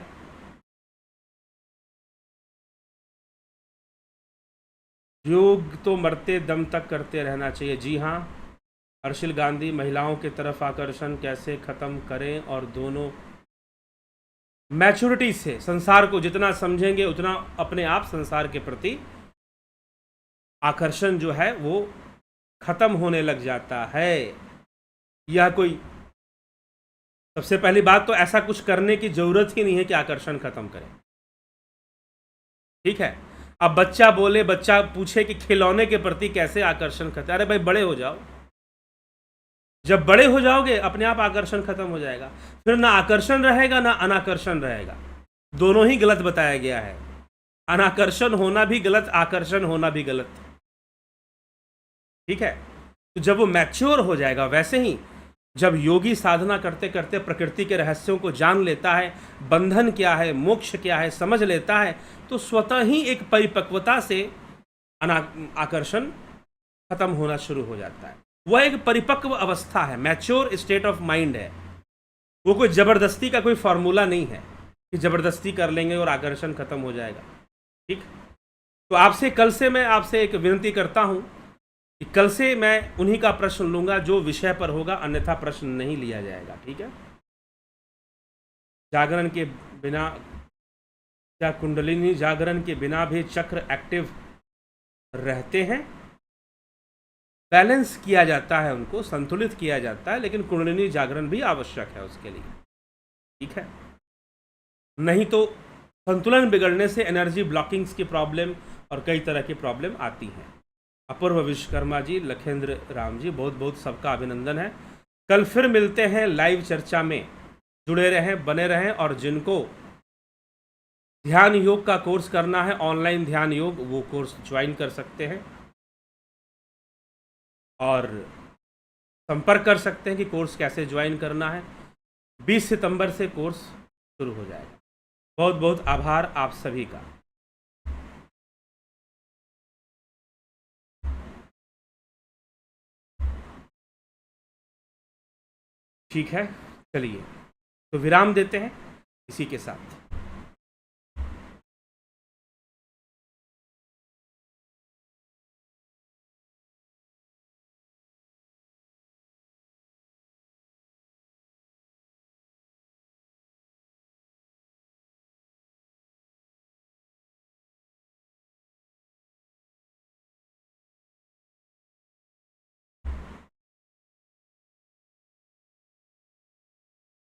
योग तो मरते दम तक करते रहना चाहिए। जी हाँ। हर्षिल गांधी, महिलाओं की तरफ आकर्षण कैसे खत्म करें? और दोनों मैच्योरिटी से, संसार को जितना समझेंगे उतना अपने आप संसार के प्रति आकर्षण जो है वो खत्म होने लग जाता है। यह कोई, सबसे पहली बात तो ऐसा कुछ करने की जरूरत ही नहीं है कि आकर्षण खत्म करें। ठीक है, अब बच्चा बोले, बच्चा पूछे कि खिलौने के प्रति कैसे आकर्षण खत्म, अरे भाई बड़े हो जाओ। जब बड़े हो जाओगे अपने आप आकर्षण खत्म हो जाएगा, फिर ना आकर्षण रहेगा ना अनाकर्षण रहेगा। दोनों ही गलत बताया गया है। अनाकर्षण होना भी गलत, आकर्षण होना भी गलत। ठीक है, तो जब वो मैच्योर हो जाएगा, वैसे ही जब योगी साधना करते करते प्रकृति के रहस्यों को जान लेता है, बंधन क्या है, मोक्ष क्या है, समझ लेता है, तो स्वतः ही एक परिपक्वता से आकर्षण खत्म होना शुरू हो जाता है। वह एक परिपक्व अवस्था है, मैच्योर स्टेट ऑफ माइंड है। वो कोई जबरदस्ती का कोई फॉर्मूला नहीं है कि जबरदस्ती कर लेंगे और आकर्षण खत्म हो जाएगा। ठीक, तो आपसे कल से मैं आपसे एक विनती करता हूं कि कल से मैं उन्हीं का प्रश्न लूंगा जो विषय पर होगा, अन्यथा प्रश्न नहीं लिया जाएगा। ठीक है, जागरण के बिना, क्या कुंडलिनी जागरण के बिना भी चक्र एक्टिव रहते हैं? बैलेंस किया जाता है, उनको संतुलित किया जाता है, लेकिन कुंडलिनी जागरण भी आवश्यक है उसके लिए। ठीक है, नहीं तो संतुलन बिगड़ने से एनर्जी ब्लॉकिंग्स की प्रॉब्लम और कई तरह की प्रॉब्लम आती हैं। अपूर्व विश्वकर्मा जी, लखेंद्र राम जी, बहुत बहुत सबका अभिनंदन है। कल फिर मिलते हैं लाइव चर्चा में। जुड़े रहें, बने रहें, और जिनको ध्यान योग का कोर्स करना है, ऑनलाइन ध्यान योग, वो कोर्स ज्वाइन कर सकते हैं और संपर्क कर सकते हैं कि कोर्स कैसे ज्वाइन करना है। 20 सितंबर से कोर्स शुरू हो जाएगा। बहुत बहुत आभार आप सभी का। ठीक है, चलिए तो विराम देते हैं इसी के साथ।